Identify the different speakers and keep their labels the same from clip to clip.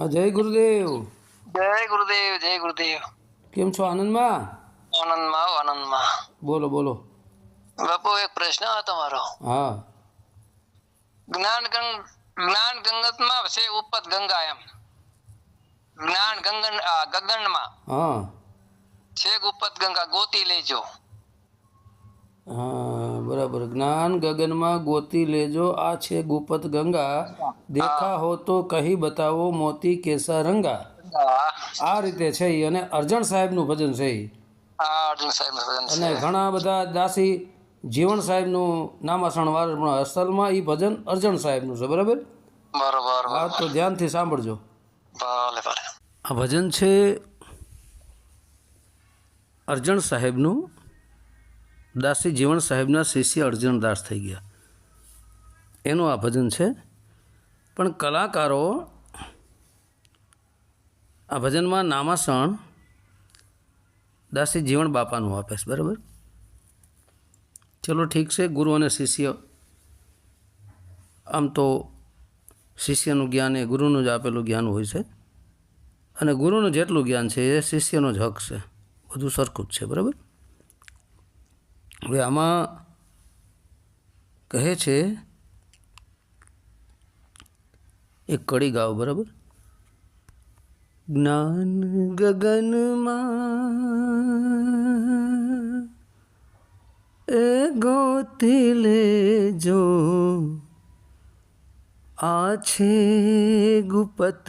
Speaker 1: જય ગુરુદેવ.
Speaker 2: જય ગુરુદેવ, જય ગુરુદેવ.
Speaker 1: કેમ છો? આનંદમાં?
Speaker 2: આનંદમાં, આનંદમાં.
Speaker 1: બોલો બોલો.
Speaker 2: બાપુ, એક પ્રશ્ન હતો મારો.
Speaker 1: હા.
Speaker 2: જ્ઞાન ગંગતમાં છે ઉપત ગંગા એમ. જ્ઞાન ગગનમાં
Speaker 1: હા
Speaker 2: છે ઉપત ગંગા, ગોતી લેજો.
Speaker 1: હા બરાબર. જ્ઞાન ગગનમાં ગોતી લેજો, આ છે ગુપત ગંગા. દેખા હો તો કહી બતાવો, મોતી કેસા રંગા.
Speaker 2: હા,
Speaker 1: આ રીતે છે ઈ. અને અરજણ સાહેબનું ભજન છે ઈ.
Speaker 2: અર્જુન સાહેબ ભજન
Speaker 1: અને
Speaker 2: છે.
Speaker 1: ઘણા બધા દાસી જીવણ સાહેબનું નામાસણ વાર, પણ અસલમાં એ ભજન અરજણ સાહેબનું છે. બરાબર.
Speaker 2: બરોબર,
Speaker 1: હા, તો ધ્યાનથી સાંભળજો.
Speaker 2: ભલે ભલે.
Speaker 1: આ ભજન છે અરજણ સાહેબનું. દાસી જીવણ સાહેબના શિષ્ય અરજણદાસ થઈ ગયા એનું આ ભજન છે. પણ કલાકારો આ ભજનમાં નામાસણ દાસી જીવણ બાપાનું આપે છે. બરાબર. ચલો ઠીક છે. ગુરુ અને શિષ્ય, આમ તો શિષ્યનું જ્ઞાન એ ગુરુનું જ આપેલું જ્ઞાન હોય છે, અને ગુરુનું જેટલું જ્ઞાન છે એ શિષ્યનો જ હક છે. બધું સરખું જ છે. બરાબર. હવે આમાં કહે છે એક કડી ગાઓ. બરાબર. જ્ઞાન ગગનમાં એ ગોતી લેજો, આ છે ગુપત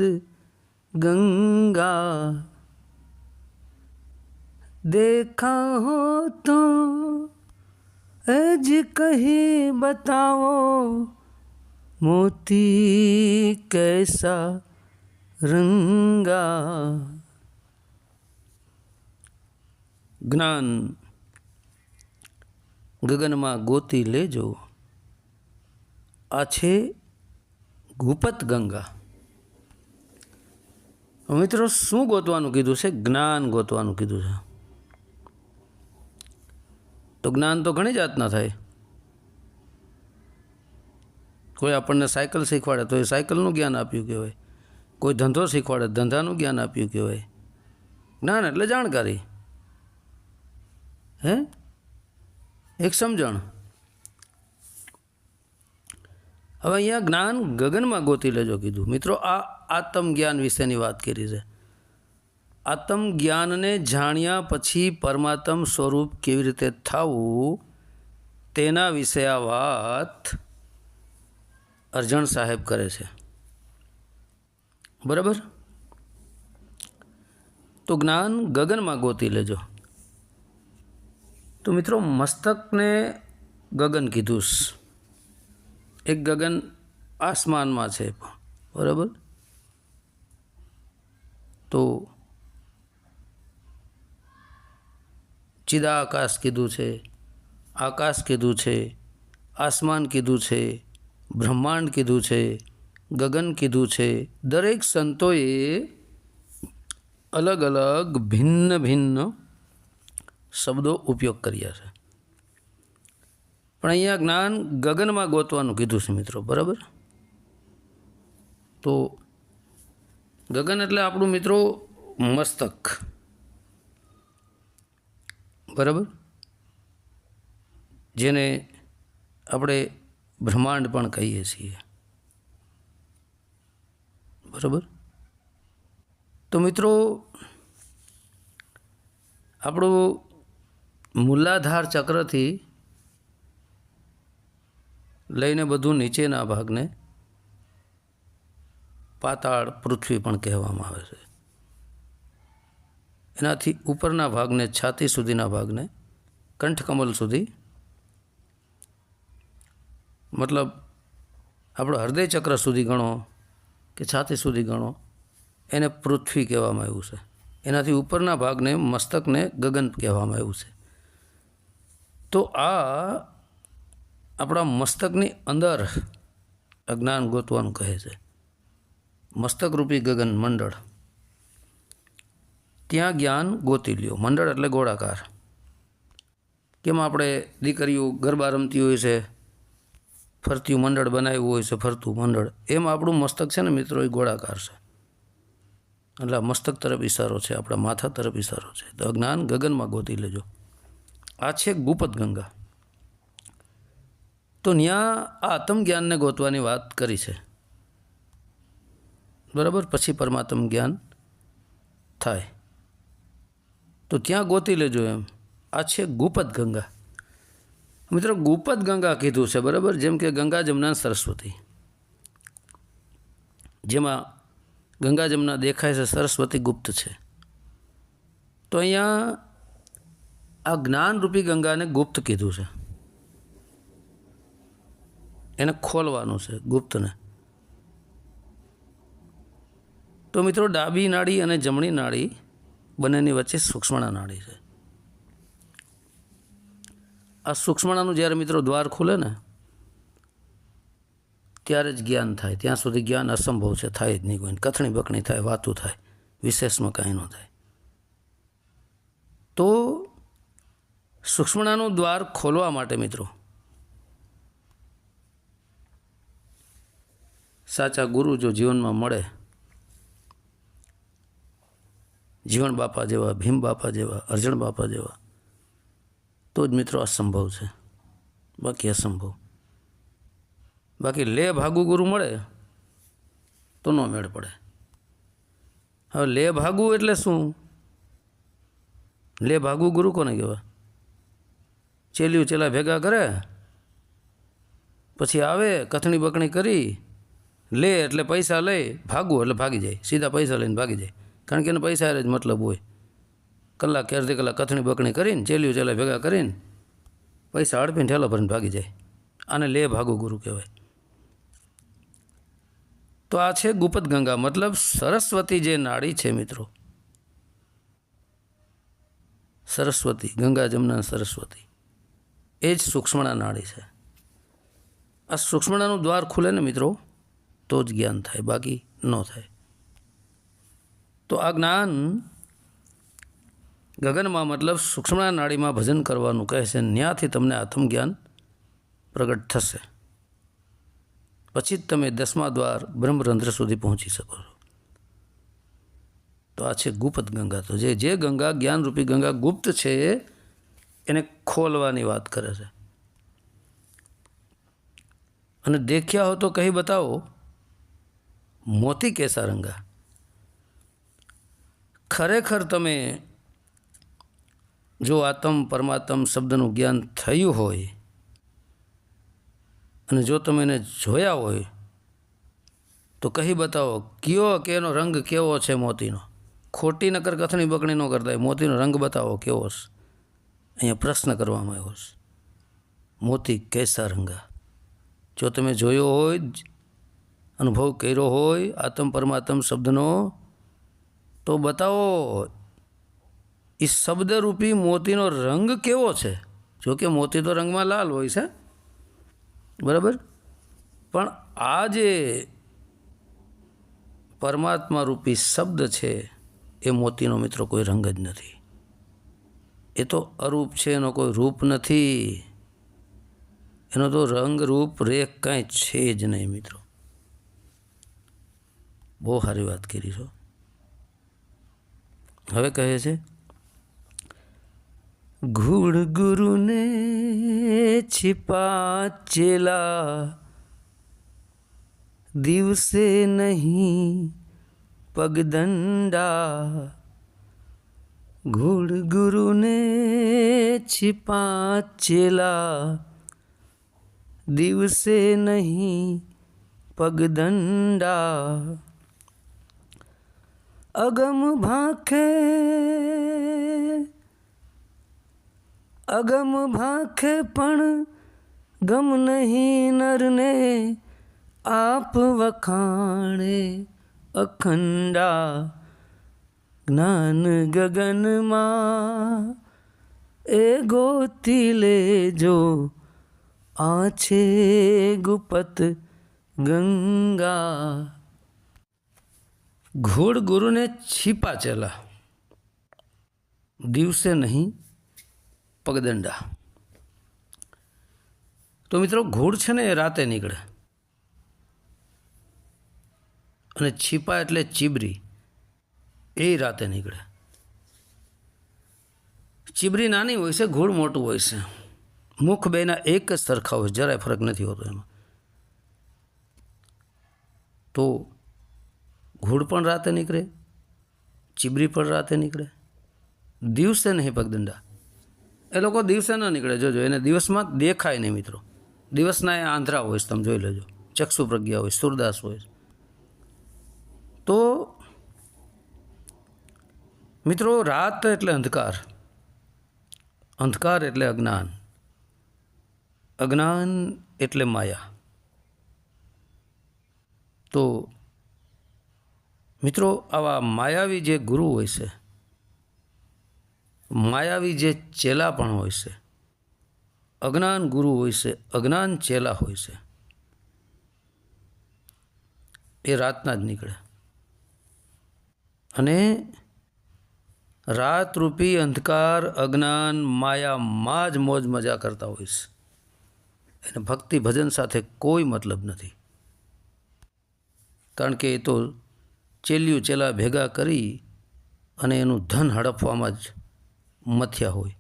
Speaker 1: ગંગા. देखा हो तो જ કહી બતાવો, મોતી कैसा રંગા. જ્ઞાન ગગનમાં ગોતી લેજો, આ છે ગુપત ગંગા. મિત્રો, શું ગોતવાનું કીધું છે? જ્ઞાન ગોતવાનું કીધું છે. તો જ્ઞાન તો ઘણી જાતના થાય. કોઈ આપણને સાયકલ શીખવાડે તો એ સાયકલનું જ્ઞાન આપ્યું કહેવાય. કોઈ ધંધો શીખવાડે ધંધાનું જ્ઞાન આપ્યું કહેવાય. જ્ઞાન એટલે જાણકારી, હે, એક સમજણ. હવે અહીંયા જ્ઞાન ગગનમાં ગોતી લેજો કીધું. મિત્રો, આ આત્મ જ્ઞાન વિશેની વાત કરી છે. આત્મ જ્ઞાનને જાણ્યા પછી પરમાત્મ સ્વરૂપ કેવી રીતે થવું તેના વિશે આ વાત અરજણ સાહેબ કરે છે. બરાબર. તો જ્ઞાન ગગનમાં ગોતી લેજો. તો મિત્રો, મસ્તકને ગગન કીધું. એક ગગન આસમાનમાં છે. બરાબર. તો ચિદાકાશ કીધું છે, આકાશ કીધું છે, આસમાન કીધું છે, બ્રહ્માંડ કીધું છે, ગગન કીધું છે. દરેક સંતોએ અલગ અલગ ભિન્ન ભિન્ન શબ્દો ઉપયોગ કર્યા છે. પણ અહીંયા જ્ઞાન ગગનમાં ગોતવાનું કીધું છે મિત્રો. બરાબર. તો ગગન એટલે આપણું મિત્રો મસ્તક. બરાબર. જેને આપણે બ્રહ્માંડ પણ કહીએ છીએ. બરાબર. તો મિત્રો, આપણું મૂલાધાર ચક્રથી લઈને બધું નીચેના ભાગને પાતાળ પૃથ્વી પણ કહેવામાં આવે છે. એનાથી ઉપરના ભાગને, છાતી સુધીના ભાગને કંઠકમલ સુધી, મતલબ આપણો હૃદય ચક્ર સુધી ગણો કે છાતી સુધી ગણો, એને પૃથ્વી કહેવામાં આવ્યું છે. એનાથી ઉપરના ભાગને, મસ્તકને ગગન કહેવામાં આવ્યું છે. તો આ આપણા મસ્તકની અંદર અજ્ઞાન ગોતવાનું કહે છે. મસ્તકરૂપી ગગન મંડળ, ત્યાં જ્ઞાન ગોતી લ્યો. મંડળ એટલે ગોળાકાર. કેમ આપણે દીકરીઓ ગરબા રમતી હોય છે, ફરતું મંડળ બનાવ્યું હોય છે, ફરતું મંડળ, એમ આપણું મસ્તક છે ને મિત્રો, એ ગોળાકાર છે. એટલે આ મસ્તક તરફ ઇશારો છે, આપણા માથા તરફ ઇશારો છે. તો અજ્ઞાન ગગનમાં ગોતી લેજો. આ છે ગુપત ગંગા. તો ત્યાં આ આત્મજ્ઞાનને ગોતવાની વાત કરી છે, બરાબર. પછી પરમાત્મ જ્ઞાન થાય તો ત્યાં ગોતી લેજો એમ. આ છે ગુપત ગંગા. મિત્રો ગુપત ગંગા કીધું છે, બરાબર. જેમ કે ગંગા જમના સરસ્વતી, જેમાં ગંગા જમના દેખાય છે, સરસ્વતી ગુપ્ત છે. તો અહીંયા આ જ્ઞાનરૂપી ગંગાને ગુપ્ત કીધું છે, એને ખોલવાનું છે ગુપ્તને. તો મિત્રો ડાબી નાડી અને જમણી નાડી બંનેની વચ્ચે સૂક્ષ્મણા નાડી છે. આ સૂક્ષ્મણાનું જ્યારે મિત્રો દ્વાર ખુલે ને ત્યારે જ જ્ઞાન થાય. ત્યાં સુધી જ્ઞાન અસંભવ છે, થાય જ નહીં. કોઈ કથણી બકણી થાય, વાતું થાય, વિશેષમાં કાંઈ ન થાય. તો સૂક્ષ્મણાનું દ્વાર ખોલવા માટે મિત્રો સાચા ગુરુ જો જીવનમાં મળે, જીવન બાપા જેવા, ભીમ બાપા જેવા, અર્જણ બાપા જેવા, તો જ મિત્રો અસંભવ છે, બાકી અસંભવ. બાકી લે ભાગુ ગુરુ મળે તો ન મેળ પડે. હવે લે ભાગુ એટલે શું? લે ભાગુ ગુરુ કોને કહેવાય? ચેલિયું ચેલા ભેગા કરે, પછી આવે કથણી બકણી કરી, લે એટલે પૈસા લઈ, ભાગવું એટલે ભાગી જાય, સીધા પૈસા લઈને ભાગી જાય. કારણ કે એને પૈસા જ મતલબ હોય. કલાક કે અડધી કલાક કથણી બકણી કરીને, ચેલિયું ચેલા ભેગા કરીને પૈસા અડપીને ઠેલો ભરીને ભાગી જાય. આને લે ભાગુ ગુરુ કહેવાય. તો આ છે ગુપત ગંગા, મતલબ સરસ્વતી જે નાડી છે મિત્રો, સરસ્વતી, ગંગા જમના સરસ્વતી, એ જ સૂક્ષ્મણા નાડી છે. આ સૂક્ષ્મણાનું દ્વાર ખુલે ને મિત્રો તો જ જ્ઞાન થાય, બાકી ન થાય. તો આ જ્ઞાન ગગનમાં મતલબ સૂક્ષ્મણા નાડીમાં ભજન કરવાનું કહે છે. ત્યાંથી તમને આત્મજ્ઞાન પ્રગટ થશે. પછી જ તમે 10મા દ્વાર બ્રહ્મરંધ્ર સુધી પહોંચી શકો છો. તો આ છે ગુપ્ત ગંગા. તો જે ગંગા જ્ઞાનરૂપી ગંગા ગુપ્ત છે એને ખોલવાની વાત કરે છે. અને દેખ્યા હો તો કહી બતાવો મોતી કેસા રંગા. ખરેખર તમે જો આત્મ પરમાત્મ શબ્દનું જ્ઞાન થયું હોય અને જો તમે એને જોયા હોય તો કહી બતાવો કયો કે એનો રંગ કેવો છે મોતીનો. ખોટી નકર કથણી બકણી ન કરતા, મોતીનો રંગ બતાવો કેવો છે. અહીંયા પ્રશ્ન કરવામાં આવ્યો છે, મોતી કેસા રંગા. જો તમે જોયો હોય, અનુભવ કર્યો હોય આત્મ પરમાત્મ શબ્દનો, તો બતાવો એ શબ્દરૂપી મોતીનો રંગ કેવો છે. જો કે મોતી તો રંગમાં લાલ હોય છે, બરાબર, પણ આ જે પરમાત્મા રૂપી શબ્દ છે એ મોતીનો મિત્રો કોઈ રંગ જ નથી. એ તો અરૂપ છે, એનો કોઈ રૂપ નથી, એનો તો રંગ રૂપ રેખ કાંઈ છે જ નહીં મિત્રો. બહુ સારી વાત કરી છો. હવે કહે છે, ઘૂડ ગુરુને छिपा चेला દિવસે નહીં પગદંડા. ઘૂડ ગુરુને छिपा चेला દિવસે નહીં પગદંડા. અગમ ભાખે પણ ગમ નહીં નરને આપ વખાણે અખંડા. જ્ઞાન ગગનમાં એ ગોતી લેજો આ છે ગુપત ગંગા. ઘોડ ગુરુને छिपा चेला દિવસે નહીં પગદંડા. તો મિત્રો ઘોડ છે ને એ રાતે નીકળે અને छिपा એટલે ચીબરી. એ રાતે નીકળે. ચીબરી નાની હોય છે, ઘૂડ મોટું હોય છે, મુખ બેના એક જ સરખા હોય, જરાય ફરક નથી હોતો એમાં. તો ઘૂડ પણ રાતે નીકળે, ચીબરી પણ રાતે નીકળે, દિવસે નહીં પગદંડા. એ લોકો દિવસે ન નીકળે, જોજો, એને દિવસમાં દેખાય નહીં મિત્રો. દિવસના એ આંધળા હોય, તમે જોઈ લેજો, ચક્ષુ પ્રજ્ઞા હોય, સુરદાસ હોય. તો મિત્રો, રાત એટલે અંધકાર, અંધકાર એટલે અજ્ઞાન, અજ્ઞાન એટલે માયા. તો મિત્રો, આવા માયાવી જે ગુરુ હોય છે, માયાવી જે ચેલા પણ હોય છે, અજ્ઞાન ગુરુ હોય છે, અજ્ઞાન ચેલા હોય છે, એ રાતના જ નીકળે અને રાતરૂપી અંધકાર અજ્ઞાન માયામાં જ મોજ મજા કરતા હોય છે. એને ભક્તિ ભજન સાથે કોઈ મતલબ નથી, કારણ કે એ તો ચેલિયું ચેલા ભેગા કરી અને એનું ધન હડપવામાં જ મથ્યા હોય.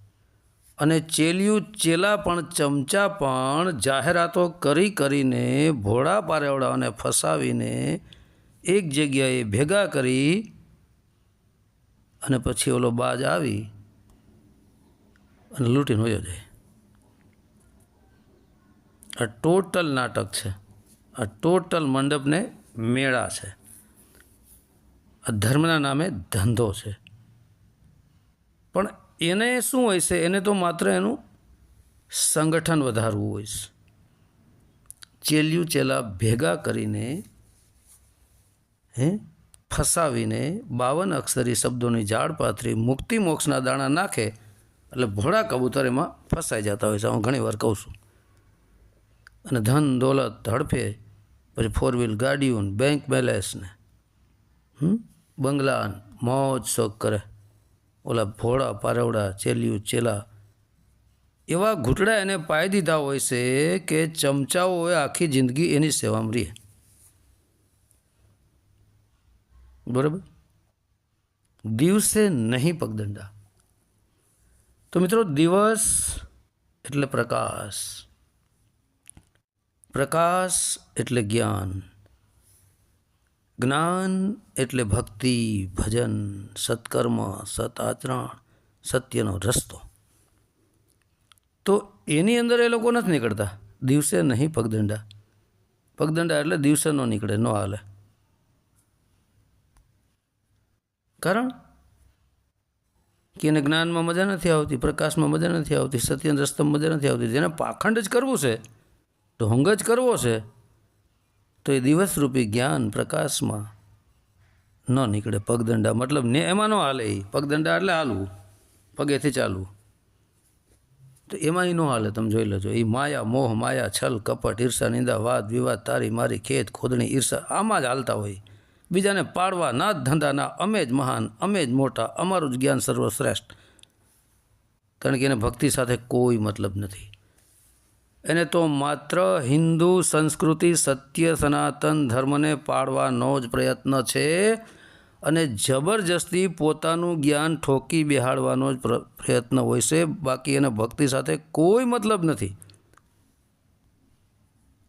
Speaker 1: અને ચેલિયું ચેલા પણ ચમચા પણ જાહેરાતો કરીને ભોળા પારેવડાઓને ફસાવીને એક જગ્યાએ ભેગા કરી અને પછી ઓલો બાજ આવી અને લૂંટીને વયો જાય. આ ટોટલ નાટક છે, આ ટોટલ મંડપને મેળા છે, આ ધર્મના નામે ધંધો છે. પણ એને શું હોય છે? એને તો માત્ર એનું સંગઠન વધારવું હોય છે. ચેલિયું ચેલા ભેગા કરીને ફસાવીને 52 અક્ષરી શબ્દોની જાળ પાથરી મુક્તિ મોક્ષના દાણા નાખે એટલે ભોળા કબૂતર એમાં ફસાઈ જતા હોય છે. હું ઘણી વાર કહું છું. અને ધન દોલત હડફે, પછી 4 વ્હીલ ગાડીઓ, બેંક બેલેન્સ ને બંગલા, મોજ શોખ કરે. ઓલા ભોળા પારવડા ચેલિયું ચેલા એવા ઘૂંટડા એને પાઈ દીધા હોય છે કે ચમચાઓએ આખી જિંદગી એની સેવામાં રહે. બરાબર? દિવસે નહીં પગદંડા. તો મિત્રો, દિવસ એટલે પ્રકાશ, પ્રકાશ એટલે જ્ઞાન, જ્ઞાન એટલે ભક્તિ, ભજન, સત્કર્મ, સત આચરણ, સત્યનો રસ્તો. તો એની અંદર એ લોકો નથી નીકળતા. દિવસે નહીં પગદંડા. પગદંડા એટલે દિવસે ન નીકળે, ન હાલે. કારણ કે એને જ્ઞાનમાં મજા નથી આવતી, પ્રકાશમાં મજા નથી આવતી, સત્યના રસ્તામાં મજા નથી આવતી. જેને પાખંડ જ કરવું છે, ઢોંગ જ કરવો છે, તો એ દિવસરૂપી જ્ઞાન પ્રકાશમાં ન નીકળે. પગદંડા મતલબ ને એમાં ન હાલે. એ પગદંડા એટલે હાલવું, પગેથી ચાલવું, તો એમાં એ ન હાલે. તમે જોઈ લેજો. એ માયા, મોહ, માયા, છલ, કપટ, ઈર્ષા, નિંદા, વાદ વિવાદ, તારી મારી, ખેત ખોદણી, ઈર્ષા, આમાં જ હાલતા હોય. બીજાને પાડવા ના જ ધંધાના. અમે જ મહાન, અમે જ મોટા, અમારું જ જ્ઞાન સર્વશ્રેષ્ઠ. કારણ કે એને ભક્તિ સાથે કોઈ મતલબ નથી. એને તો માત્ર હિન્દુ સંસ્કૃતિ, સત્ય, સનાતન ધર્મને પાડવાનો જ પ્રયત્ન છે અને જબરજસ્તી પોતાનું જ્ઞાન ઠોકી બેહાડવાનો જ પ્રયત્ન હોય છે. બાકી એને ભક્તિ સાથે કોઈ મતલબ નથી.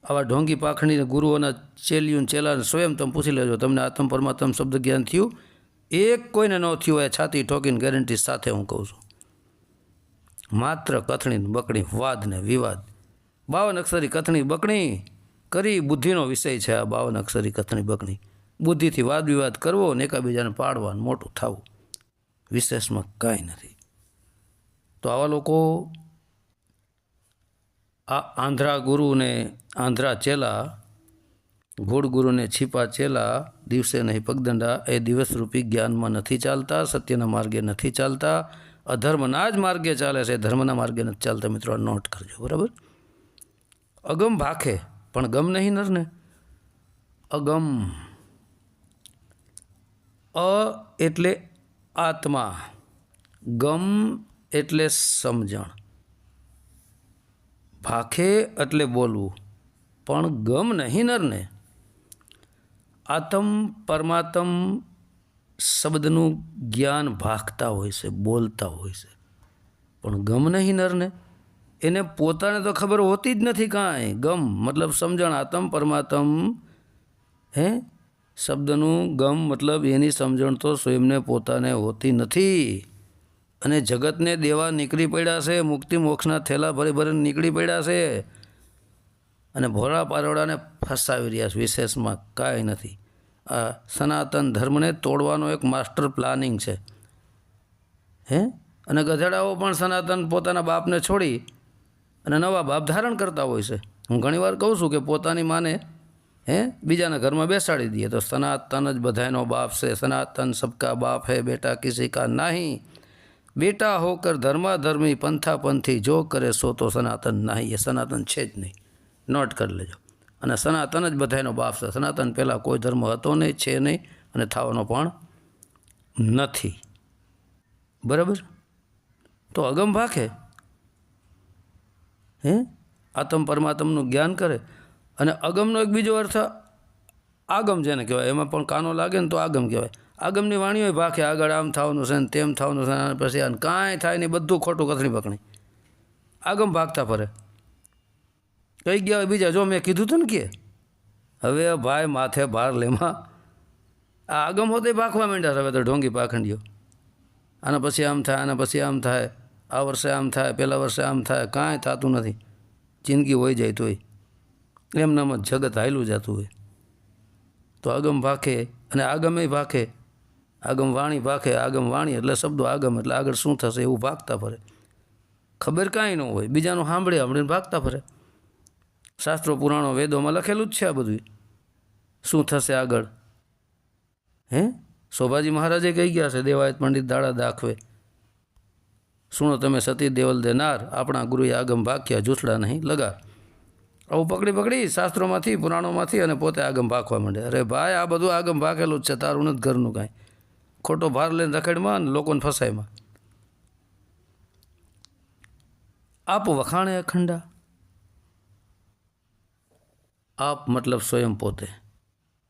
Speaker 1: આવા ઢોંગી પાખંડી ગુરુઓના ચેલિયું ચેલા સ્વયં તમે પૂછી લેજો, તમને આત્મ પરમાત્મ શબ્દ જ્ઞાન થયું? એક કોઈને ન થયું હોય, છાતી ઠોકીને ગેરંટી સાથે હું કહું છું. માત્ર કથણી બકણી, વાદ ને વિવાદ. 52 અક્ષરી કથણી બકણી કરી બુદ્ધિનો વિષય છે. આ 52 અક્ષરી કથણી બકણી, બુદ્ધિથી વાદ વિવાદ કરવો ને એકાબીજાને પાડવાનું, મોટું થવું, વિશેષમાં કાંઈ નથી. તો આવા લોકો, આ આંધ્રા ગુરુને આંધ્રા ચેલા, ઘોડ ગુરુને છીપા ચેલા, દિવસે નહીં પગદંડા, એ દિવસરૂપી જ્ઞાનમાં નથી ચાલતા, સત્યના માર્ગે નથી ચાલતા, અધર્મના જ માર્ગે ચાલે છે, ધર્મના માર્ગે નથી ચાલતા. મિત્રો, નોટ કરજો. બરાબર? અગમ ભાખે પણ ગમ નહીં નરને. અગમ, અ એટલે આત્મા, ગમ એટલે સમજણ, ભાખે એટલે બોલવું, પણ ગમ નહીં નરને. આત્મ પરમાત્મ શબ્દનું જ્ઞાન ભાખતા હોય છે, બોલતા હોય છે, પણ ગમ નહીં નરને, એને પોતાને તો ખબર હોતી જ નથી કાંઈ. ગમ મતલબ સમજણ, આત્મ પરમાત્મ, શબ્દનું ગમ મતલબ એની સમજણ તો સ્વયંને પોતાને હોતી નથી. અને જગતને દેવા નીકળી પડ્યા છે, મુક્તિ મોક્ષના થેલા ભરી ભરીને નીકળી પડ્યા છે, અને ભોળા પારોડાને ફસાવી રહ્યા છે. વિશેષમાં કાંઈ નથી. આ સનાતન ધર્મને તોડવાનો એક માસ્ટર પ્લાનિંગ છે. અને ગધેડાઓ પણ સનાતન પોતાના બાપને છોડી અને નવા બાપ ધારણ કરતા હોય છે. હું ઘણીવાર કહું છું કે પોતાની માને બીજાના ઘરમાં બેસાડી દઈએ તો સનાતન જ બધાનો બાપ છે. સનાતન સબકા બાપ હૈ, બેટા કિસી કા નહીં. બેટા હોકર ધર્માધર્મી, પંથા પંથી, જો કરે સો તો સનાતન નહીં. એ સનાતન છે જ નહીં, નોટ કરી લેજો. અને સનાતન જ બધાનો બાપ છે. સનાતન પહેલાં કોઈ ધર્મ હતો નહીં, છે નહીં, અને થવાનો પણ નથી. બરાબર? તો અગમ ભાખે, આત્મ પરમાત્મનું જ્ઞાન કરે. અને અગમનો એક બીજો અર્થ આગમ જેને કહેવાય, એમાં પણ કાનો લાગે ને તો આગમ કહેવાય. આગમની વાણીઓ ભાખે, આગળ આમ થવાનું છે ને તેમ થવાનું છે, અને પછી આને કાંઈ થાય નહીં, બધું ખોટું કથણી પકણી આગમ ભાગતા ફરે. કઈ ગયા બીજા, જો મેં કીધું હતું ને કે હવે ભાઈ માથે ભાર લેમાં આ આગમ હોતે ભાખવા માંડ્યા છે. હવે તો ઢોંગી પાખંડીઓ, આના પછી આમ થાય, આના પછી આમ થાય, આ વર્ષે આમ થાય, પહેલા વર્ષે આમ થાય, કાંઈ થતું નથી. જિંદગી હોઈ જાય તોય એમનામ જ જગત હાયલું જતું હોય. તો આગમ ભાખે અને આગમે ભાખે, આગમ વાણી ભાખે. આગમ વાણી એટલે શબ્દો, આગમ એટલે આગળ શું થશે એવું ભાગતા ફરે. ખબર કાંઈ ન હોય, બીજાનું સાંભળીને ભાગતા ફરે. શાસ્ત્રો પુરાણો વેદોમાં લખેલું જ છે આ બધું, શું થશે આગળ. શોભાજી મહારાજે કહી ગયા છે, દેવાયત પંડિત દાડા દાખવે, સુણો તમે સતી દેવલ દેનાર, આપણા ગુરુએ આગમ ભાખ્યા, જૂસડા નહીં લગા. આવું પકડી પકડી શાસ્ત્રોમાંથી, પુરાણોમાંથી, અને પોતે આગમ ભાખવા માંડે. અરે ભાઈ, આ બધું આગમ ભાખેલું જ છે, તારું નથી ઘરનું કાંઈ. ખોટો ભાર લઈને રખડમાં અને લોકોને ફસાયમાં. આપ વખાણે અખંડા. આપ મતલબ સ્વયં પોતે,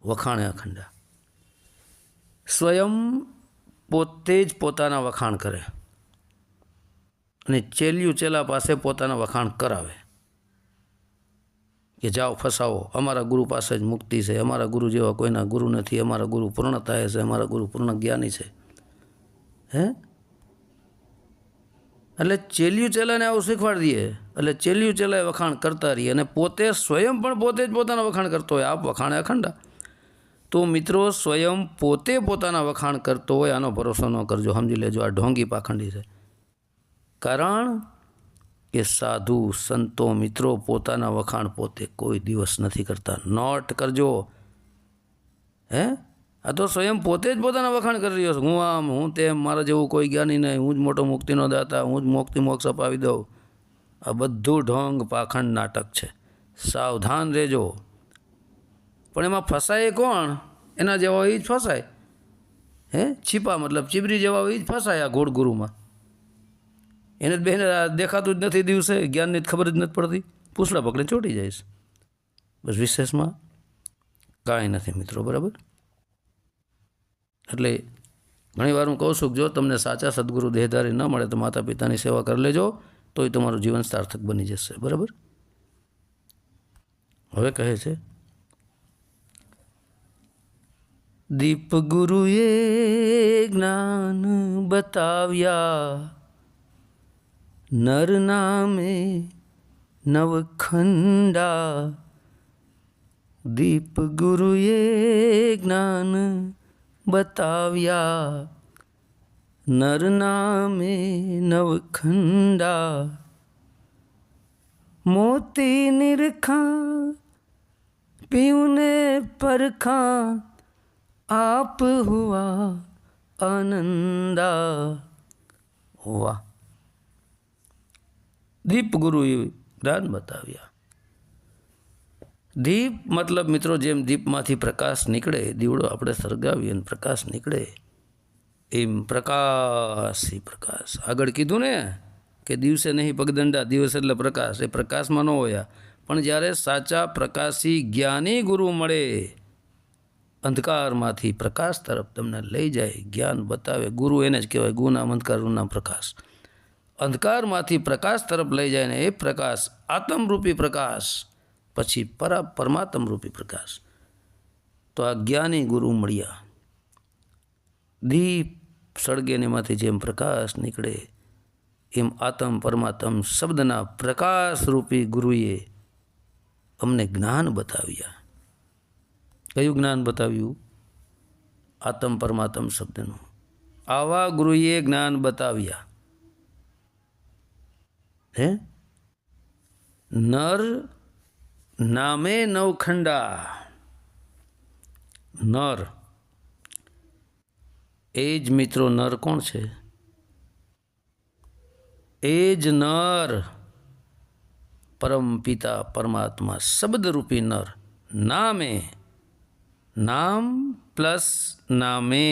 Speaker 1: વખાણે અખંડા. સ્વયં પોતે જ પોતાના વખાણ કરે અને ચેલિયું ચેલા પાસે પોતાના વખાણ કરાવે કે જાઓ ફસાવો, અમારા ગુરુ પાસે જ મુક્તિ છે, અમારા ગુરુ જેવા કોઈના ગુરુ નથી, અમારા ગુરુ પૂર્ણતાએ છે, અમારા ગુરુ પૂર્ણ જ્ઞાની છે. એટલે ચેલિયું ચેલાને આવું શીખવાડી દઈએ એટલે ચેલિયું ચેલાએ વખાણ કરતા રહીએ, અને પોતે સ્વયં પણ પોતે જ પોતાના વખાણ કરતો હોય. આપ વખાણે અખંડા. તો મિત્રો, સ્વયં પોતે પોતાના વખાણ કરતો હોય, આનો ભરોસો ન કરજો. સમજી લેજો, આ ઢોંગી પાખંડી છે. કારણ કે સાધુ સંતો મિત્રો પોતાના વખાણ પોતે કોઈ દિવસ નથી કરતા. નોટ કરજો. આ તો સ્વયં પોતે જ પોતાના વખાણ કરી રહ્યો છે. હું આમ, હું તેમ, મારા જેવું કોઈ જ્ઞાની નહીં, હું જ મોટો મુક્તિનો દાતા, હું જ મોક્ષ અપાવી દઉં. આ બધું ઢોંગ પાખંડ નાટક છે. સાવધાન રહેજો. પણ એમાં ફસાય કોણ? એના જેવા હોય જ ફસાય. છીપા મતલબ ચીબરી જેવા હોય જ ફસાય આ ગોળ ગુરુમાં. એને જ બેને દેખાતું જ નથી, દિવસે જ્ઞાનની ખબર જ નથી પડતી, પૂછડા પકડીને ચોટી જાય છે. બસ વિશેષમાં કાંઈ નથી મિત્રો. બરાબર? એટલે ઘણીવાર હું કહું છું કે જો તમને સાચા સદગુરુ દેહધારી ન મળે તો માતા પિતાની સેવા કરી લેજો, તોય તમારું જીવન સાર્થક બની જશે. બરાબર? હવે કહે છે, દીપ ગુરુએ જ્ઞાન બતાવ્યા, નર નામે નવખંડા. દીપ ગુરુએ જ્ઞાન બતાવ્યા, નર નામે નવખંડા. મોતી નિરખા પીઉને પરખા, આપ હુઆ આનંદા. વાહ! દીપ ગુરુએ જ્ઞાન બતાવ્યા. દીપ મતલબ મિત્રો, જેમ દીપમાંથી પ્રકાશ નીકળે, દીવડો આપણે સળગાવીએ અને પ્રકાશ નીકળે, એમ પ્રકાશી પ્રકાશ. આગળ કીધું ને કે દિવસે નહીં પગદંડા, દિવસ એટલે પ્રકાશ. એ પ્રકાશમાં ન હોયા, પણ જ્યારે સાચા પ્રકાશી જ્ઞાની ગુરુ મળે અંધકારમાંથી પ્રકાશ તરફ તમને લઈ જાય, જ્ઞાન બતાવે. ગુરુ એને જ કહેવાય, ગુનામ અંધકાર રૂનામ પ્રકાશ. અંધકારમાંથી પ્રકાશ તરફ લઈ જાય ને એ પ્રકાશ આત્મરૂપી પ્રકાશ, પછી પરમાત્મરૂપી પ્રકાશ. તો આ જ્ઞાની ગુરુ મળ્યા. દીપ સળગે ને એમાંથી જેમ પ્રકાશ નીકળે એમ આત્મ પરમાત્મ શબ્દના પ્રકાશરૂપી ગુરુએ અમને જ્ઞાન બતાવ્યા. કયું જ્ઞાન બતાવ્યું? આત્મ પરમાત્મ શબ્દનું. આવા ગુરુએ જ્ઞાન બતાવ્યા. હે નર નામે નવખંડા. નર એ જ મિત્રો નર કોણ છે? એ જ નર પરમ પિતા પરમાત્મા શબ્દરૂપી નર. નામે, નામ પ્લસ નામે,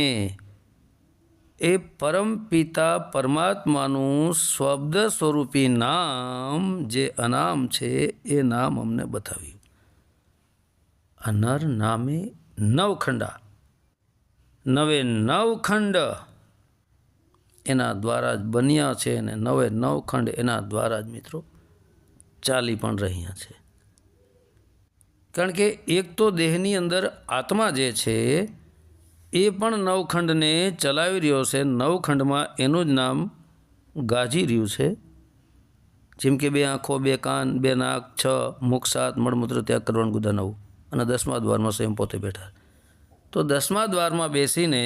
Speaker 1: એ પરમ પિતા પરમાત્માનું શબ્દ સ્વરૂપી નામ જે અનામ છે એ નામ અમને બતાવ્યું. આ નર નામે નવખંડા. નવે નવખંડ એના દ્વારા જ બન્યા છે અને નવે નવખંડ એના દ્વારા જ મિત્રો ચાલી પણ રહ્યા છે. કારણ કે એક તો દેહની અંદર આત્મા જે છે એ પણ નવખંડને ચલાવી રહ્યો છે. નવખંડમાં એનું જ નામ ગાજી રહ્યું છે. જેમ કે 2 આંખો, 2 કાન, 2 નાક, 6 મુખ, 7 મળમૂત્ર ત્યાગ કરવાનું ગુદા 9 અને 10મા દ્વારમાં સ્વયં પોતે બેઠા. તો 10મા દ્વારમાં બેસીને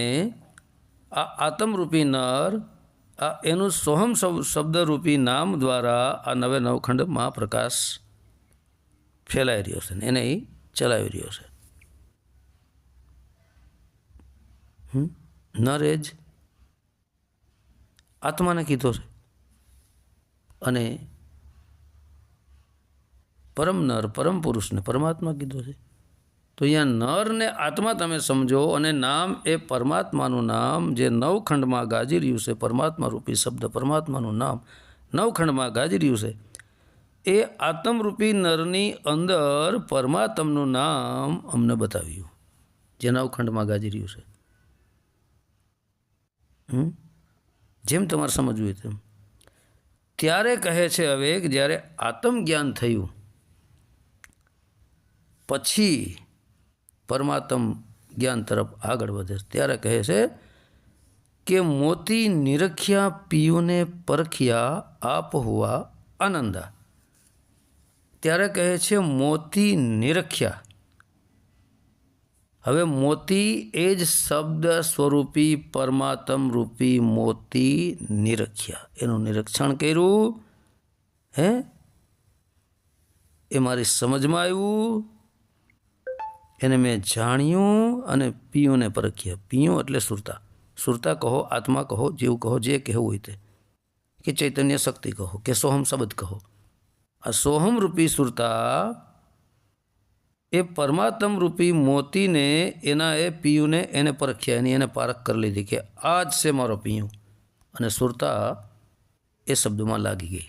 Speaker 1: આ આત્મરૂપી નર આ એનું સોહમ શબ્દરૂપી નામ દ્વારા આ નવે નવખંડમાં પ્રકાશ ફેલાઈ રહ્યો છે, એને એ ચલાવી રહ્યો છે. નર એ જ આત્માને કીધો છે અને પરમ નર પરમ પુરુષને પરમાત્મા કીધો છે. તો અહીંયા નર ને આત્મા તમે સમજો અને નામ એ પરમાત્માનું નામ જે નવખંડમાં ગાજી રહ્યું છે. પરમાત્મા રૂપી શબ્દ પરમાત્માનું નામ નવખંડમાં ગાજી રહ્યું છે. એ આત્મરૂપી નરની અંદર પરમાત્માનું નામ અમને બતાવ્યું જે નવખંડમાં ગાજી રહ્યું છે. જેમ તમારે સમજવું હોય તેમ. ત્યારે કહે છે હવે કે જ્યારે આત્મજ્ઞાન થયું પછી પરમાત્મ જ્ઞાન તરફ આગળ વધે ત્યારે કહે છે કે મોતી નિરખ્યા પિયુને પરખ્યા આપ હુઆ આનંદા. ત્યારે કહે છે મોતી નિરખ્યા. હવે મોતી એ જ શબ્દ સ્વરૂપી પરમાત્મ રૂપી મોતી નિરખ્યા. એનું નિરીક્ષણ કર્યું, હે એ મારી સમજમાં આવ્યું, એને મેં જાણ્યું અને પિયુંને પરખ્યા. પિયું એટલે સુરતા. સુરતા કહો, આત્મા કહો, જીવ કહો, જે કહેવું હોય તે, કે ચૈતન્ય શક્તિ કહો, કે સોહમ શબ્દ કહો. આ સોહમ રૂપી સુરતા એ પરમાત્મ રૂપી મોતીને એના એ પિયુને એને પરખ્યા, એની એને પારખ કરી લીધી કે આ જ છે મારો પિયું. અને સુરતા એ શબ્દમાં લાગી ગઈ.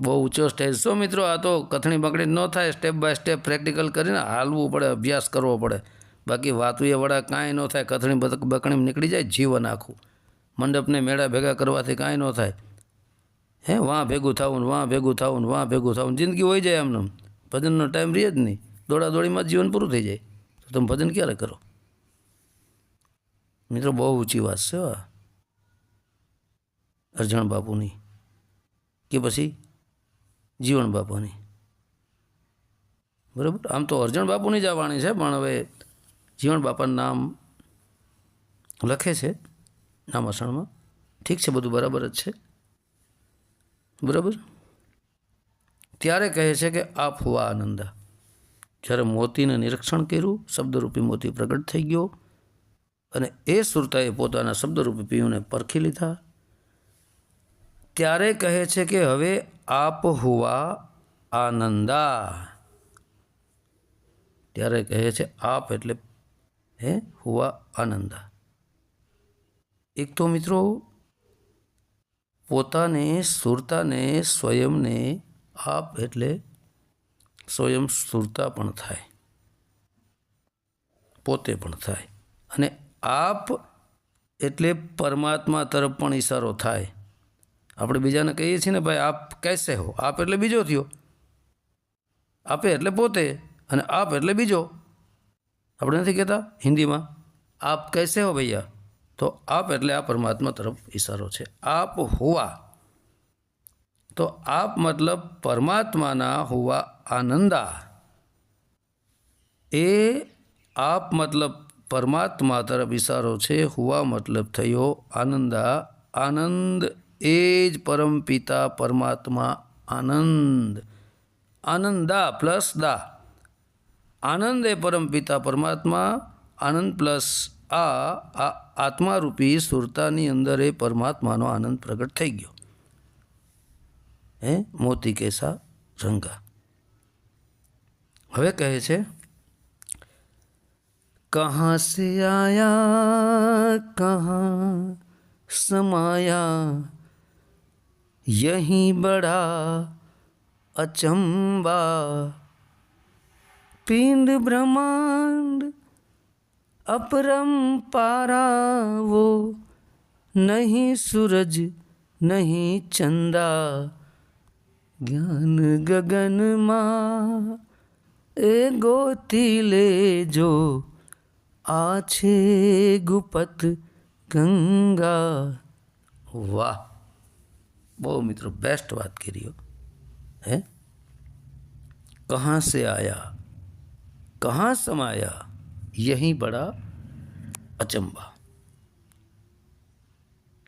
Speaker 1: બહુ ઊંચો સ્ટેજ છો મિત્રો. આ તો કથણી બકડી ન થાય. સ્ટેપ બાય સ્ટેપ પ્રેક્ટિકલ કરીને હાલવું પડે, અભ્યાસ કરવો પડે. બાકી વાતું એ વડા કાંઈ ન થાય. કથણી બકણી નીકળી જાય જીવન આખું. મંડપને મેળા ભેગા કરવાથી કાંઈ ન થાય. હે વાં ભેગું થવું ને વાં ભેગું થવું ને વાં ભેગું થવું, જિંદગી હોય જાય એમને. ભજનનો ટાઈમ રહે જ નહીં. દોડાદોડીમાં જીવન પૂરું થઈ જાય. તો તમે ભજન ક્યારે કરો મિત્રો? બહુ ઊંચી વાત છે અરજણ બાપુની કે પછી જીવણ બાપુની. બરાબર. આમ તો અરજણ બાપુની જ આ વાણી છે, પણ હવે જીવણ બાપાનું નામ લખે છે નામાસણમાં. ઠીક છે, બધું બરાબર જ છે. બરાબર. ત્યારે કહે છે કે આપ હુઆ આનંદા. જ્યારે મોતીને નિરીક્ષણ કર્યું, શબ્દરૂપી મોતી પ્રગટ થઈ ગયો અને એ સુરતાએ પોતાના શબ્દરૂપી પિયુને પરખી લીધા. ત્યારે કહે છે કે હવે આપ હુઆ આનંદા. ત્યારે કહે છે આપ એટલે હે હુઆ આનંદા. એક તો મિત્રો પોતાને સુરતાને સ્વયંને આપ એટલે સ્વયં સુરતા પણ થાય. પોતે પણ થાય. અને આપ એટલે પરમાત્મા તરફ પણ ઈશારો થાય. આપણે બીજાને કહીએ છીએ ને ભાઈ આપ કૈસે હો, આપ એટલે બીજો થયો, આપે એટલે પોતે અને આપ એટલે બીજો. આપણે નથી કહેતા હિન્દીમાં આપ કૈસે હો ભૈયા, તો આપ એટલે આ પરમાત્મા તરફ ઈશારો છે. આપ હુઆ, તો આપ મતલબ પરમાત્માના હુઆ આનંદા, એ આપ મતલબ પરમાત્મા તરફ ઈશારો છે. હુઆ મતલબ થયો આનંદા, આનંદ એ જ પરમપિતા પરમાત્મા આનંદ. આનંદા પ્લસ દા, આનંદ એ પરમપિતા પરમાત્મા, આનંદ પ્લસ આ આત્મારૂપી સુરતાની અંદર એ પરમાત્માનો આનંદ પ્રગટ થઈ ગયો. મોતી કેસા રંગા. હવે કહે છે કહાં સે આયા કહાં સમાયા, યહીં બડા અચંબા, પિંડ બ્રહ્માંડ अपरंपारा वो, नहीं सूरज नहीं चंदा, ज्ञान गगन માં એ ગોતી લેજો, આ છે ગુપત ગંગા. વાહ, બહુ મિત્રો બેસ્ટ વાત કરી હે. કહાં સે આયા કહાં સમાયા, यहीं बड़ा अचंबा.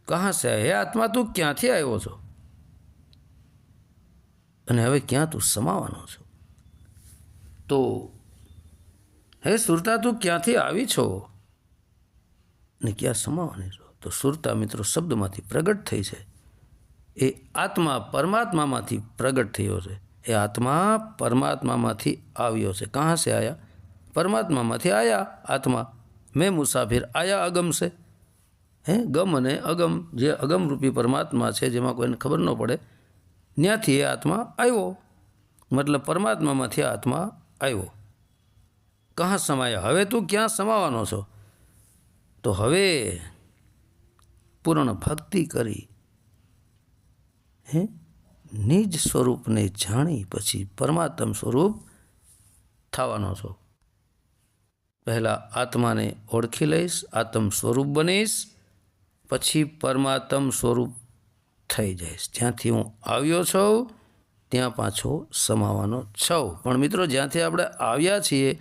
Speaker 1: कहाँ से हે આત્મા, તું ક્યાંથી આવ્યો છો અને હવે ક્યાં તું સમાવાનો છો? તો હે સુરતા, તું ક્યાંથી આવી છો ને ક્યાં સમાવાની છો? તો સુરતા મિત્રો શબ્દમાંથી પ્રગટ થઈ છે. એ આત્મા પરમાત્મામાંથી પ્રગટ થયો છે. એ આત્મા પરમાત્મામાંથી આવ્યો છે. કહાં સે આયા, પરમાત્મામાંથી આયા આત્મા. મેં મુસાફિર આયા અગમ છે. ગમ અને અગમ, જે અગમરૂપી પરમાત્મા છે, જેમાં કોઈને ખબર ન પડે, ત્યાંથી એ આત્મા આવ્યો. મતલબ પરમાત્મામાંથી આત્મા આવ્યો. કહાં સમાયા, હવે તું ક્યાં સમાવાનો છો? તો હવે પૂર્ણ ભક્તિ કરી નિજ સ્વરૂપને જાણી પછી પરમાત્મ સ્વરૂપ થવાનો છો. પહેલાં આત્માને ઓળખી લઈશ, આત્મ સ્વરૂપ બનીશ, પછી પરમાત્મ સ્વરૂપ થઈ જઈશ. જ્યાંથી હું આવ્યો છું ત્યાં પાછો સમાવાનો છું. પણ મિત્રો જ્યાંથી આપણે આવ્યા છીએ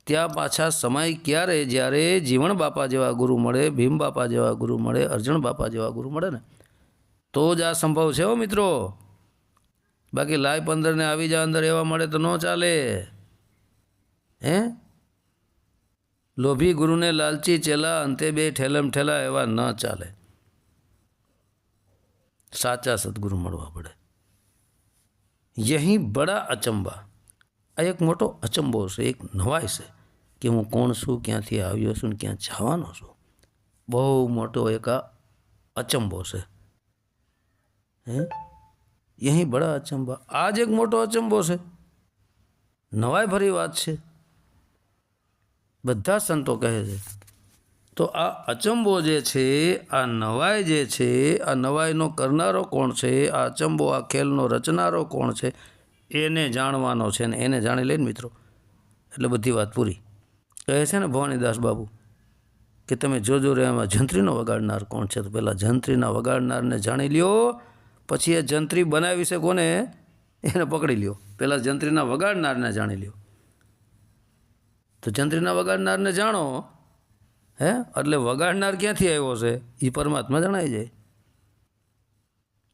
Speaker 1: ત્યાં પાછા સમાય ક્યારે? જ્યારે જીવણ બાપા જેવા ગુરુ મળે, ભીમ બાપા જેવા ગુરુ મળે, અર્જણ બાપા જેવા ગુરુ મળે ને, તો જ આ સંભવ છે હો મિત્રો. બાકી લાય 15 ને આવી જા અંદર એવા મળે તો ન ચાલે. લોભી ગુરુને લાલચી ચેલા, અંતે બે ઠેલમ ઠેલા, એવા ન ચાલે. સાચા સદગુરુ મળવા પડે. યહીં બડા અચંબા, આ એક મોટો અચંબો છે, એક નવાઈ છે કે હું કોણ છું, ક્યાંથી આવ્યો છું ને ક્યાં જવાનો છું. બહુ મોટો એક આ અચંબો છે. યહીં બડા અચંબા, આ જ એક મોટો અચંબો છે, નવાઈ ભરી વાત છે. બધા સંતો કહે છે. તો આ અચંબો જે છે, આ નવાઈ જે છે, આ નવાઈનો કરનારો કોણ છે, આ અચંબો, આ ખેલનો રચનારો કોણ છે, એને જાણવાનો છે. ને એને જાણી લઈને મિત્રો એટલે બધી વાત પૂરી. કહે છે ને ભવાનીદાસ બાબુ કે તમે જોજો રે એમાં જંત્રીનો વગાડનાર કોણ છે. તો પહેલાં જંત્રીના વગાડનારને જાણી લ્યો, પછી એ જંત્રી બનાવી છે કોને એને પકડી લ્યો. પહેલાં જંત્રીના વગાડનારને જાણી લ્યો. તો જંત્રીના વગાડનારને જાણો એટલે વગાડનાર ક્યાંથી આવ્યો છે એ પરમાત્મા જણાઈ જાય.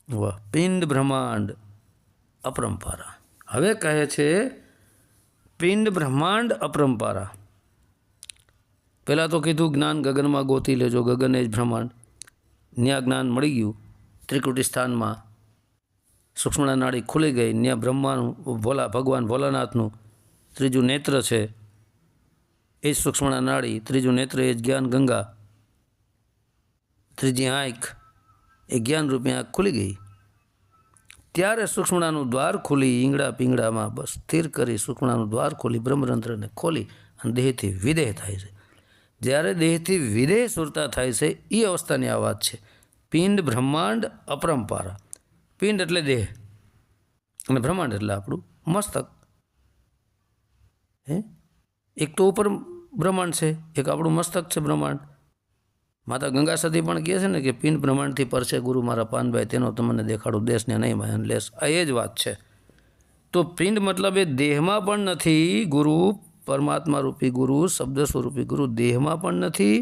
Speaker 1: વાહ, પિંડ બ્રહ્માંડ અપરંપારા. હવે કહે છે પિંડ બ્રહ્માંડ અપરંપારા. પહેલાં તો કીધું જ્ઞાન ગગનમાં ગોતી લેજો, ગગન એ જ બ્રહ્માંડ. ન્યા જ્ઞાન મળી ગયું. ત્રિકુટી સ્થાનમાં સૂક્ષ્મણા નાડી ખુલી ગઈ. ત્યાં બ્રહ્માનું ભગવાન ભોલાનાથનું ત્રીજું નેત્ર છે, એ જ સૂક્ષ્મણા નાડી. ત્રીજું નેત્ર એ જ જ્ઞાન ગંગા. ત્રીજી આંખ એ જ્ઞાનરૂપી આંખ ખુલી ગઈ. ત્યારે સૂક્ષ્મણાનું દ્વાર ખોલી, ઈંગડા પિંગડામાં બસ સ્થિર કરી, સૂક્ષ્મણાનું દ્વાર ખોલી, બ્રહ્મરંધ્રને ખોલી અને દેહથી વિદેહ થાય છે. જ્યારે દેહથી વિદેહ સુરતા થાય છે એ અવસ્થાની આ વાત છે. પિંડ, બ્રહ્માંડ, અપરંપારા. પિંડ એટલે દેહ અને બ્રહ્માંડ એટલે આપણું મસ્તક. હે, એક તો ઉપર બ્રહ્માંડ છે, એક આપણું મસ્તક છે બ્રહ્માંડ. માતા ગંગા સતી પણ કહે છે ને કે પિંડ બ્રહ્માંડથી પરસે ગુરુ મારા પાનભાઈ, તેનો તમને દેખાડું દેશને નહીં માયન લેશ. આ એ જ વાત છે. તો પિંડ મતલબ એ દેહમાં પણ નથી ગુરુ, પરમાત્મા રૂપી ગુરુ, શબ્દ સ્વરૂપી ગુરુ દેહમાં પણ નથી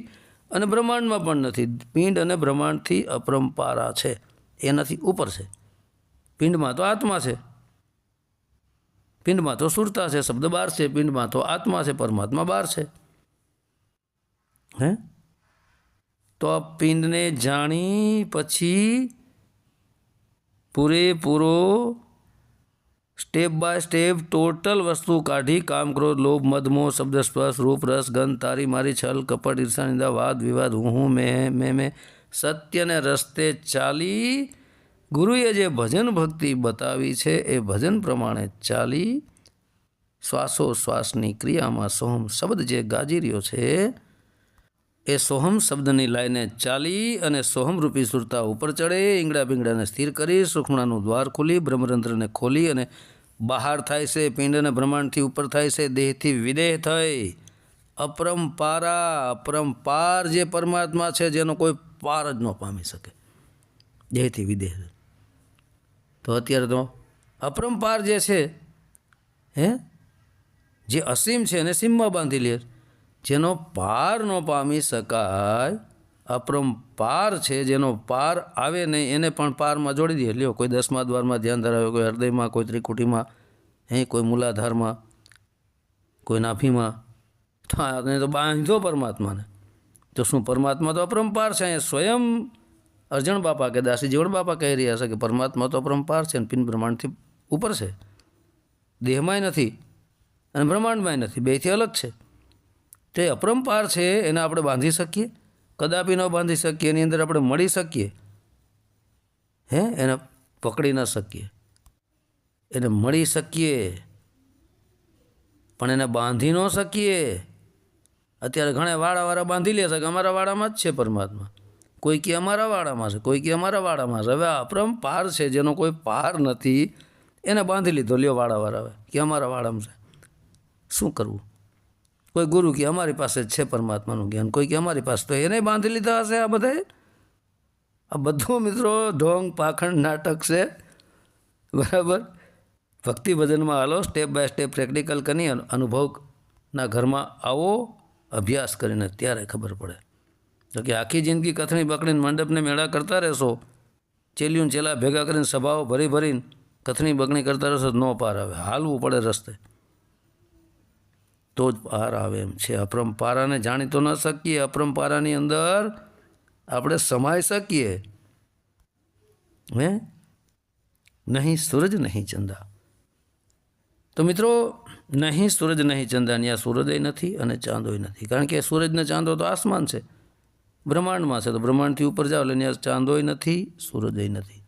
Speaker 1: અને બ્રહ્માંડમાં પણ નથી. પિંડ અને બ્રહ્માંડથી અપરંપારા છે, એનાથી ઉપર છે. પિંડમાં તો આત્મા છે, પિંડમાં તો સુરતા છે, શબ્દ બહાર છે. પિંડમાં તો આત્મા છે, પરમાત્મા બહાર છે. હે, તો આ પિંડને જાણી પછી પૂરેપૂરો સ્ટેપ બાય સ્ટેપ ટોટલ વસ્તુ કાઢી કામ, ક્રોધ, લોભ, મદ, મોહ, શબ્દ, સ્પર્શ, રૂપ, રસ, ગંધ, તારી મારી, છલ, કપટ, ઈર્ષા, નિંદા, વાદ વિવાદ, હું મેં સત્યને રસ્તે ચાલી ગુરુએ જે ભજન ભક્તિ બતાવી છે એ ભજન પ્રમાણે ચાલી શ્વાસોશ્વાસની ક્રિયામાં સોહમ શબ્દ જે ગાજી રહ્યો છે એ સોહમ શબ્દની લાઈને ચાલી અને સોહમ રૂપી સુરતા ઉપર ચડે. ઈંગડા બિંગડાને સ્થિર કરી, સુખમણાનું દ્વાર ખોલી, બ્રહ્મરંધ્રને ખોલી અને બહાર થાય છે. પિંડ અને બ્રહ્માંડથી ઉપર થાય છે, દેહથી વિદેહ થઈ અપરંપારા. અપરંપાર જે પરમાત્મા છે જેનો કોઈ પાર જ ન પામી શકે, દેહથી વિદેહ. તો અત્યારે તો અપરંપાર જે છે, હે, જે અસીમ છે એને સીમમાં બાંધી લે. જેનો પાર ન પામી શકાય, અપરંપાર છે, જેનો પાર આવે નહીં એને પણ પારમાં જોડી દે. લ્યો, કોઈ 10મા દ્વારમાં ધ્યાન ધરાવે, કોઈ હૃદયમાં, કોઈ ત્રિકુટીમાં, કોઈ મૂલાધારમાં, કોઈ નાભીમાં, તો આને તો બાંધો પરમાત્માને. તો શું પરમાત્મા તો અપરંપાર છે. અહીંયા સ્વયં અર્જણ બાપા કે દાસી જીવણ બાપા કહી રહ્યા છે કે પરમાત્મા તો અપરંપાર છે અને પિંડ બ્રહ્માંડથી ઉપર છે, દેહમાંય નથી અને બ્રહ્માંડમાંય નથી, બેથી અલગ છે. તે અપરંપાર છે એને આપણે બાંધી શકીએ? કદાપી ન બાંધી શકીએ. એની અંદર આપણે મળી શકીએ? હે, એને પકડી ન શકીએ. એને મળી શકીએ પણ એને બાંધી ન શકીએ. અત્યારે ઘણા વાળાવાળા બાંધી લે છે કે અમારા વાળામાં જ છે પરમાત્મા, કોઈ કે અમારા વાળામાં છે, કોઈ કે અમારા વાળામાં છે. હવે અપરંપાર છે જેનો કોઈ પાર નથી એને બાંધી લીધો. લ્યો, વાળાવાળા હવે કે અમારા વાળામાં છે. શું કરવું? કોઈ ગુરુ કે અમારી પાસે છે પરમાત્માનું જ્ઞાન, કોઈ કે અમારી પાસે, તો એને બાંધી લીધા હશે આ બધાએ. આ બધું મિત્રો ઢોંગ પાખંડ નાટક છે, બરાબર. ભક્તિ ભજનમાં હાલો, સ્ટેપ બાય સ્ટેપ પ્રેક્ટિકલ કરી અનુભવના ઘરમાં આવો, અભ્યાસ કરીને ત્યારે ખબર પડે. તો કે આખી જિંદગી કથણી બકડીને મંડપને મેળા કરતા રહેશો, ચેલિયું ચેલા ભેગા કરીને સભાઓ ભરી ભરીને કથણી બકણી કરતા રહેશો, ન પાર આવે. હાલવું પડે રસ્તે તો જ પાર આવે એમ છે. અપરંપારાને જાણી તો ન શકીએ, અપરંપારાની અંદર આપણે સમાઈ શકીએ. હે, નહીં સૂરજ નહીં ચંદા. તો મિત્રો, નહીં સૂરજ નહીં ચંદા, ત્યાં સૂરજય નથી અને ચાંદોય નથી. કારણ કે સૂરજ ને ચાંદો તો આસમાન છે, બ્રહ્માંડમાં છે. તો બ્રહ્માંડથી ઉપર જાઓ એટલે ત્યાં ચાંદોય નથી, સૂરજય નથી.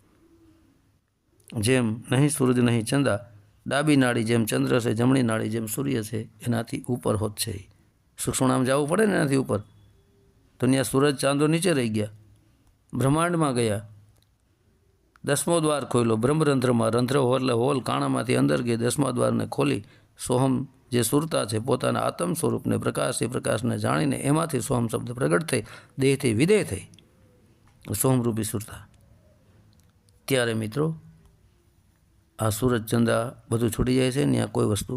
Speaker 1: જેમ નહીં સૂરજ નહીં ચંદા, ડાબી નાળી જેમ ચંદ્ર છે, જમણી નાળી જેમ સૂર્ય છે, એનાથી ઉપર હોત છે. સૂક્ષ્મણામાં જવું પડે ને એનાથી ઉપર. તો ત્યાં સૂરજ ચાંદો નીચે રહી ગયા, બ્રહ્માંડમાં ગયા. 10મો દ્વાર ખોલ્યો બ્રહ્મરંધ્રમાં, રંધ્ર એટલે હોલ, કાણામાંથી અંદર ગઈ. 10મા દ્વારને ખોલી સોહમ જે સુરતા છે પોતાના આત્મ સ્વરૂપને, પ્રકાશ એ પ્રકાશને જાણીને એમાંથી સોહમ શબ્દ પ્રગટ થઈ, દેહથી વિદેહ થઈ સોહમરૂપી સુરતા. ત્યારે મિત્રો આ સૂરજ ચંદા બધું છૂટી જાય છે, ત્યાં કોઈ વસ્તુ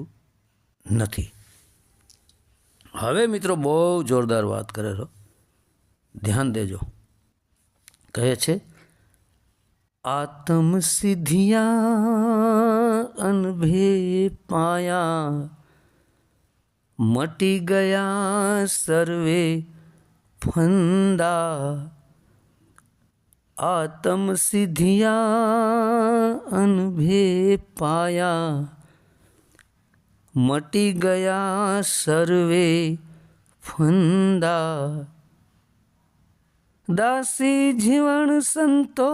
Speaker 1: નથી. હવે મિત્રો બહુ જોરદાર વાત કરે છો, ધ્યાન દેજો. કહે છે, આત્મ સિદ્ધિયા અનભે પાયા, મટી ગયા સર્વે ફંદા. આત્મ સિદ્ધિયા અનભે પાયા, મટી ગયા સર્વે ફંદા. દાસી જીવણ સંતો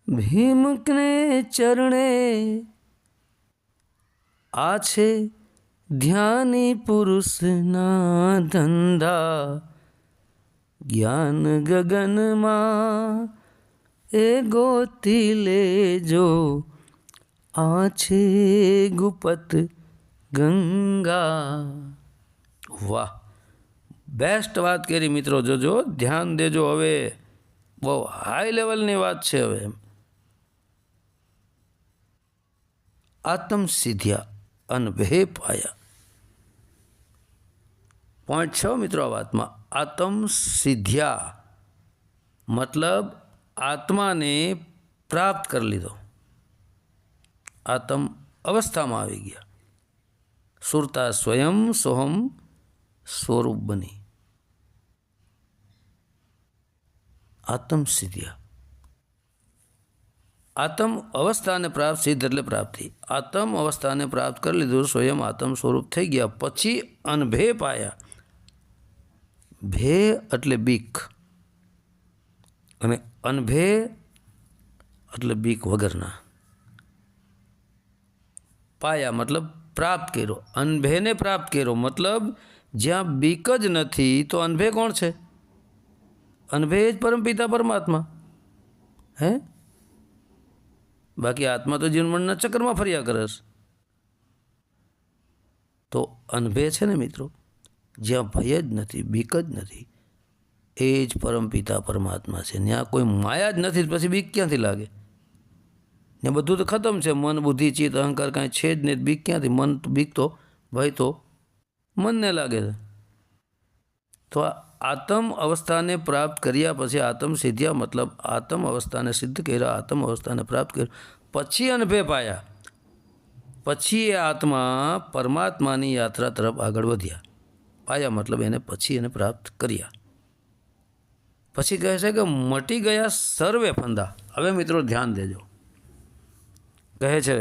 Speaker 1: ભીમકને ચરણે, આ છે ધ્યાની પુરુષના ધંધા જ્ઞાન ગગનમાં એ ગોતી લેજો આ છે ગુપત ગંગા. વાહ, બેસ્ટ વાત કરી મિત્રો. જોજો, ધ્યાન દેજો. હવે બહુ હાઈ લેવલની વાત છે. હવે આત્મ સિદ્ધ્યા અનભે પાયા. પોઈન્ટ છે મિત્રો આ વાતમાં. આત્મ સિદ્ધ્યા મતલબ આત્માને પ્રાપ્ત કરી લીધો, આત્મ અવસ્થામાં આવી ગયા. સુરતા સ્વયં સોહમ સ્વરૂપ બની. આત્મ સિદ્ધ્યા, આત્મ અવસ્થાને પ્રાપ્ત. સિદ્ધ એટલે પ્રાપ્તિ. આત્મ અવસ્થાને પ્રાપ્ત કરી લીધું, સ્વયં આત્મ સ્વરૂપ થઈ ગયા. પછી અનભે પાયા. ભે એટલે બીક, અને અનભે એટલે બીક વગરના. પાયા મતલબ પ્રાપ્ત કર્યો. અનભેને પ્રાપ્ત કર્યો મતલબ જ્યાં બીક જ નથી તો અનભે કોણ છે? અનભે જ પરમપિતા પરમાત્મા. હે, બાકી આત્મા તો જીવનમરણના ચક્રમાં ફર્યા કરે છે. તો અનભે છે ને મિત્રો, જ્યાં ભય જ નથી, બીક જ નથી, એ જ પરમપિતા પરમાત્મા છે. ત્યાં કોઈ માયા જ નથી, પછી બીક ક્યાંથી લાગે? ને બધું તો ખતમ છે. મન, બુદ્ધિ, ચિત્ત, અહંકાર કાંઈ છે જ નહીં. બીક ક્યાંથી? મન બીક તો ભય તો મનને લાગે છે. તો આત્મ અવસ્થાને પ્રાપ્ત કર્યા પછી આત્મ સિદ્ધ્યા મતલબ આત્મ અવસ્થાને સિદ્ધ કર્યા, આત્મ અવસ્થાને પ્રાપ્ત કર્યું, પછી અનભે પાયા. પછી એ આત્મા પરમાત્માની યાત્રા તરફ આગળ વધ્યા. પાયા મતલબ એને પછી એને પ્રાપ્ત કર્યા. પછી કહે છે કે મટી ગયા સર્વે ફંદા. હવે મિત્રો ધ્યાન દેજો. કહે છે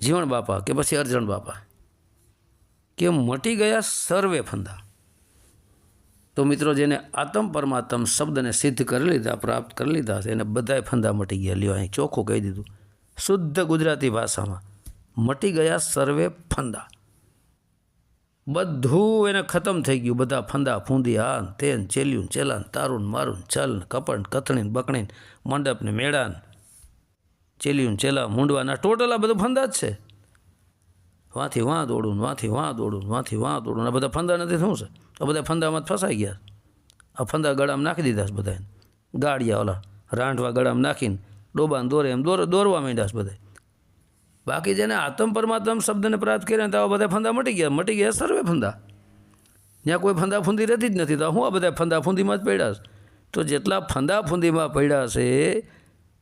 Speaker 1: જીવણ બાપા કે પછી અરજણ બાપા કે મટી ગયા સર્વે ફંદા. તો મિત્રો જેને આત્મ પરમાત્મ શબ્દને સિદ્ધ કરી લીધા, પ્રાપ્ત કરી લીધા છે, એને બધાય ફંદા મટી ગયા. લ્યો, અહીં ચોખ્ખું કહી દીધું શુદ્ધ ગુજરાતી ભાષામાં. મટી ગયા સર્વે ફંદા. બધું એને ખતમ થઈ ગયું. બધા ફંદા ફૂંદી, આ તેન, ચેલ્યું ચેલાન, તારું મારું, ચલ કપડ, કથણીને બકણીને, મંડપને મેળાન, ચેલ્યું ચેલા, મૂંડવાના, ટોટલ આ બધું ફંદા જ છે. વાંથી વાં દોડું, વાંથી વાં દોડું, વાંથી વાં દોડું. આ બધા ફંદા નથી. શું છે? આ બધા ફંદામાં ફસાઈ ગયા. આ ફંદા ગળામાં નાખી દીધા છે બધાને. ગાડિયા ઓલા રાંઠવા ગળામાં નાખીને ડોબાને દોરે એમ દોરવા માંડ્યા છે બધા. બાકી જેને આત્મ પરમાત્મ શબ્દને પ્રાપ્ત કર્યા તો આવા બધા ફંદા મટી ગયા. મટી ગયા સર્વે ફંદા. ત્યાં કોઈ ફંદા ફૂંદી રહેતી જ નથી. તો હું આ બધા ફંદા ફૂંદીમાં જ પડ્યા છે. તો જેટલા ફંદા ફૂંદીમાં પડ્યા છે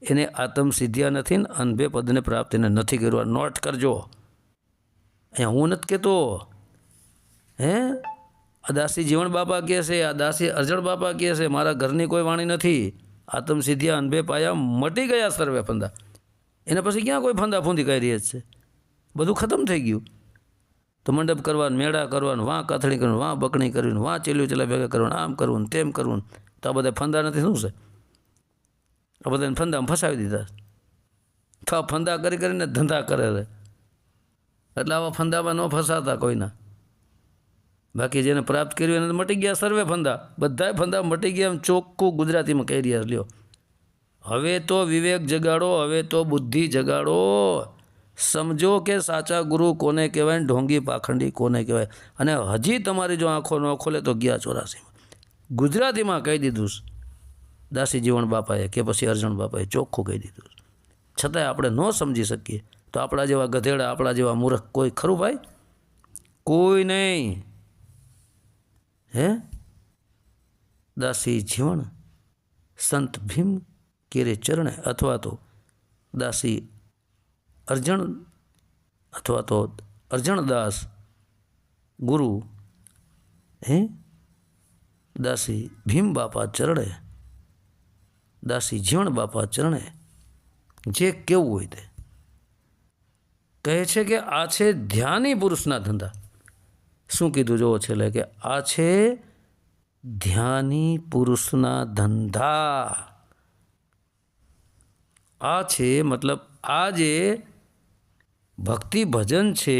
Speaker 1: એને આત્મ સિદ્ધ્યા નથી ને અનભે પદને પ્રાપ્ત એને નથી કરવા. નોટ કરજો. અહીંયા હું નથી કહેતો. હે, આ દાસી જીવણ બાપા કહે છે, આ દાસી અરજણ બાપા કહે છે, મારા ઘરની કોઈ વાણી નથી. આત્મ સિદ્ધ્યા અનભે પાયા મટી ગયા સર્વે ફંદા. એના પછી ક્યાં કોઈ ફંદા ફૂંદી કરી રહી છે? બધું ખતમ થઈ ગયું. તો મંડપ કરવાનું, મેળા કરવાનું, વાં કથળી કરવાનું, વાં બકણી કરવી, વાં ચેલ્યું ચેલા ભેગા કરવાનું, આમ કરવું તેમ કરવું. તો આ બધા ફંદા નથી. શું છે? આ બધાને ફંદામાં ફસાવી દીધા. તો આ ફંદા કરી કરીને ધંધા કરે છે. એટલે આવા ફંદામાં ન ફસાતા કોઈના. બાકી જેને પ્રાપ્ત કર્યું એને મટી ગયા સર્વે ફંદા. બધાય ફંદા મટી ગયા. એમ ચોખ્ખું ગુજરાતીમાં કહી રહ્યા લ્યો. હવે તો વિવેક જગાડો, હવે તો બુદ્ધિ જગાડો. સમજો કે સાચા ગુરુ કોને કહેવાય, ઢોંગી પાખંડી કોને કહેવાય. અને હજી તમારી જો આંખો ન ખોલે તો ગયા 84. ગુજરાતીમાં કહી દીધું દાસી જીવણ બાપાએ કે પછી અરજણ બાપાએ ચોખ્ખું કહી દીધું. છતાંય આપણે ન સમજી શકીએ. તો આપણા જેવા ગધેડા, આપણા જેવા મૂર્ખ કોઈ ખરું ભાઈ? કોઈ નહીં. હે, દાસી જીવણ સંત ભીમ કેરે ચરણે, અથવા તો દાસી અરજણ, અથવા તો અરજણદાસ ગુરુ, હે, દાસી ભીમ બાપા ચરણે, દાસી જીવણ બાપા ચરણે, જે કેવું હોય તે. કહે છે કે આ છે ધ્યાની પુરુષના ધંધા. શું કીધું જોવો છેલ્લે કે આ છે ધ્યાની પુરુષના ધંધા. આ છે મતલબ આ જે ભક્તિ ભજન છે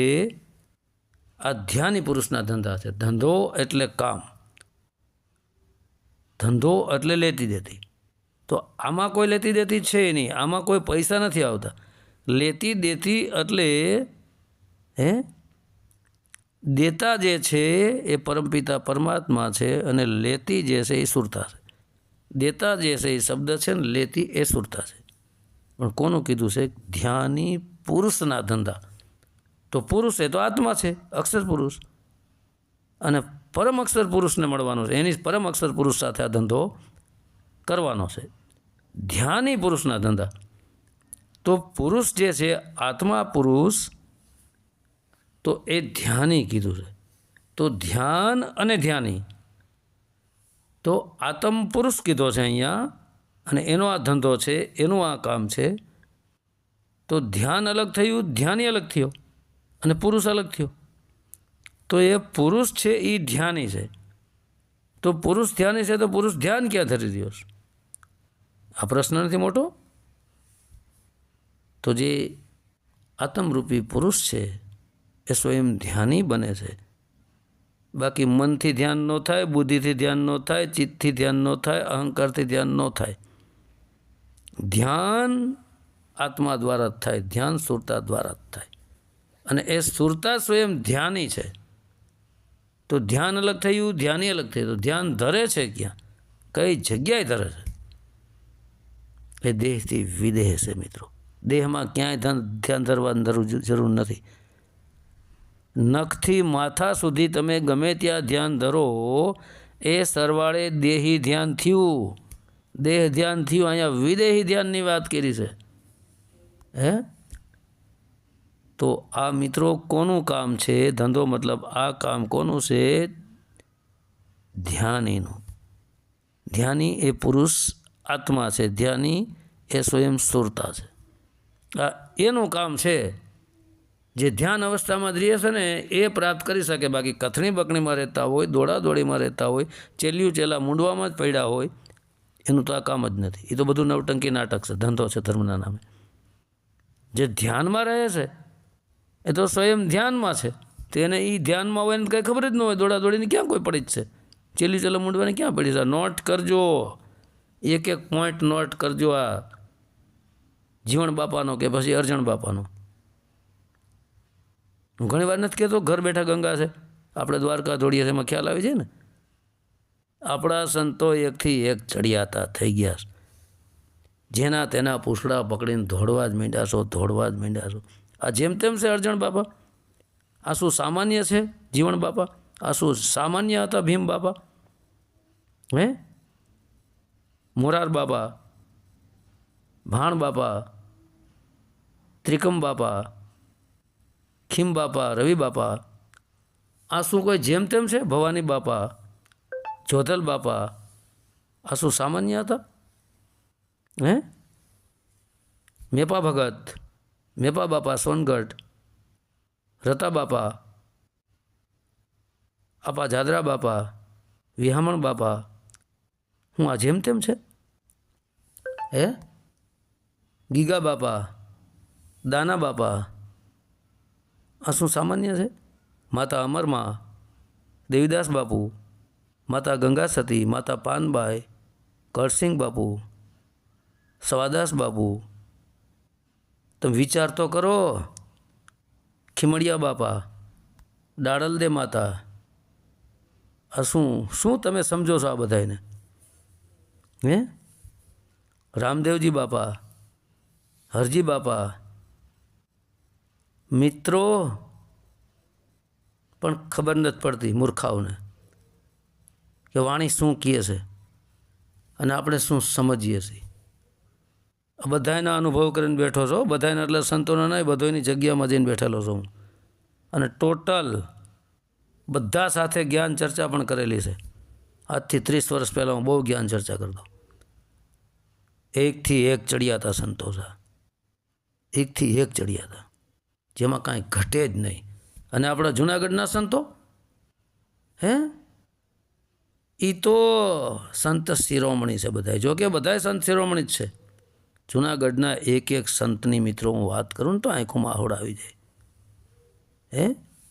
Speaker 1: આ ધ્યાની પુરુષના ધંધા છે. ધંધો એટલે કામ, ધંધો એટલે લેતી દેતી. તો આમાં કોઈ લેતી દેતી છે નહીં, આમાં કોઈ પૈસા નથી આવતા. લેતી દેતી એટલે દેતા જે છે એ પરમપિતા પરમાત્મા છે અને લેતી જે છે એ સુરતા છે. દેતા જે છે એ શબ્દ છે ને લેતી એ સુરતા છે. પણ કોનું કીધું છે? ધ્યાની પુરુષના ધંધા. તો પુરુષ એ તો આત્મા છે, અક્ષર પુરુષ, અને પરમ અક્ષર પુરુષને મળવાનો છે. એની પરમ અક્ષર પુરુષ સાથે આ ધંધો કરવાનો છે. ધ્યાની પુરુષના ધંધા. તો પુરુષ જે છે આત્મા પુરુષ, તો એ ધ્યાની કીધું છે. તો ધ્યાન અને ધ્યાની, તો આત્મ પુરુષ કીધો છે અહીંયા, અને એનો આ ધંધો છે, એનું આ કામ છે. તો ધ્યાન અલગ થયું, ધ્યાની અલગ થયો, અને પુરુષ અલગ થયો. તો એ પુરુષ છે એ ધ્યાની છે. તો પુરુષ ધ્યાની છે, તો પુરુષ ધ્યાન ક્યાં ધરી રહ્યો છે? આ પ્રશ્ન નથી મોટો? તો જે આત્મરૂપી પુરુષ છે એ સ્વયં ધ્યાની બને છે. બાકી મનથી ધ્યાન ન થાય, બુદ્ધિથી ધ્યાન ન થાય, ચિત્તથી ધ્યાન ન થાય, અહંકારથી ધ્યાન ન થાય. ધ્યાન આત્મા દ્વારા જ થાય, ધ્યાન સુરતા દ્વારા જ થાય. અને એ સુરતા સ્વયં ધ્યાની છે. તો ધ્યાન અલગ થયું, ધ્યાની અલગ થયું. તો ધ્યાન ધરે છે ક્યાં? કઈ જગ્યાએ ધરે છે? એ દેહથી વિદેહ છે મિત્રો. દેહમાં ક્યાંય ધ્યાન ધરવાની જરૂર નથી. નખથી માથા સુધી તમે ગમે ત્યાં ધ્યાન ધરો, એ સરવાળે દેહી ધ્યાન થયું, દેહ ધ્યાન થયું. અહીંયા વિદેહી ધ્યાનની વાત કરી છે. તો આ મિત્રો કોનું કામ છે? ધંધો મતલબ આ કામ કોનું છે? ધ્યાનીનું. ધ્યાની એ પુરુષ આત્મા છે, ધ્યાની એ સ્વયં સુરતા છે. આ એનું કામ છે. જે ધ્યાન અવસ્થામાં જ રહે છે ને એ પ્રાપ્ત કરી શકે. બાકી કથણી બકણીમાં રહેતા હોય, દોડાદોડીમાં રહેતા હોય, ચેલિયું ચેલા મૂંડવામાં જ પડ્યા હોય, એનું તો આ કામ જ નથી. એ તો બધું નવટંકી નાટક છે, ધંધો છે ધર્મના નામે. જે ધ્યાનમાં રહે છે એ તો સ્વયં ધ્યાનમાં છે. તેને એ ધ્યાનમાં હોય ને કંઈ ખબર જ ન હોય. દોડાદોડીને ક્યાં કોઈ પડી જ છે? ચેલી ચેલા મૂંડવાની ક્યાં પડી છે? નોટ કરજો, એક એક પોઈન્ટ નોટ કરજો. આ જીવણ બાપાનો કે પછી અરજણ બાપાનો. હું ઘણી વાર નથી કહેતો ઘર બેઠા ગંગા છે, આપણે દ્વારકા દોડીએ છીએ, એમાં ખ્યાલ આવી જાય ને. આપણા સંતો એકથી એક ચડિયાતા થઈ ગયા છે. જેના તેના પૂછડા પકડીને દોડવા જ માંડ્યા છો, દોડવા જ માંડ્યા છો. આ જેમ તેમ છે અરજણ બાપા? આ શું સામાન્ય છે જીવણ બાપા? આ શું સામાન્ય હતા ભીમ બાપા? મોરાર બાપા, ભાણ બાપા, ત્રિકમ બાપા, ખીમ બાપા, રવિ બાપા, આ શું કોઈ જેમ તેમ છે? ભવાની બાપા, જોધલ બાપા, આ શું સામાન્ય હતા? મેપા ભગત, મેપા બાપા સોનગઢ, રતા બાપા, આપા જાદરા બાપા, વિહામણ બાપા, હું આ જેમ તેમ છે? ગીગા બાપા, દાના બાપા, આ શું સામાન્ય છે? માતા અમરમાં, દેવીદાસ બાપુ, માતા ગંગા સતી, માતા પાનબાઈ, કરસિંગ બાપુ, સવાદાસ બાપુ. તમે વિચાર તો કરો. ખીમડિયા બાપા, દાડલદે માતા, આ શું શું તમે સમજો છો આ બધાને? રામદેવજી બાપા, હરજી બાપા. મિત્રો પણ ખબર નથી પડતી મૂર્ખાઓને કે વાણી શું કહે છે અને આપણે શું સમજીએ છીએ. બધાના અનુભવ કરીને બેઠો છો, બધાને એટલે સંતોનો નહીં, બધોની જગ્યામાં જઈને બેઠેલો છું હું. અને ટોટલ બધા સાથે જ્ઞાન ચર્ચા પણ કરેલી છે. આજથી 30 વર્ષ પહેલાં હું બહુ જ્ઞાન ચર્ચા કરતો. એકથી એક ચડિયાતા સંતો છે, એકથી એક ચડિયાતા, જેમાં કાંઈ ઘટે જ નહીં. અને આપણા જૂનાગઢના સંતો એ તો સંત શિરોમણી છે બધા. જો કે બધા સંત શિરોમણી જ છે. જૂનાગઢના એક એક સંતની મિત્રો હું વાત કરું ને તો આંખોમાં આવડ આવી જાય.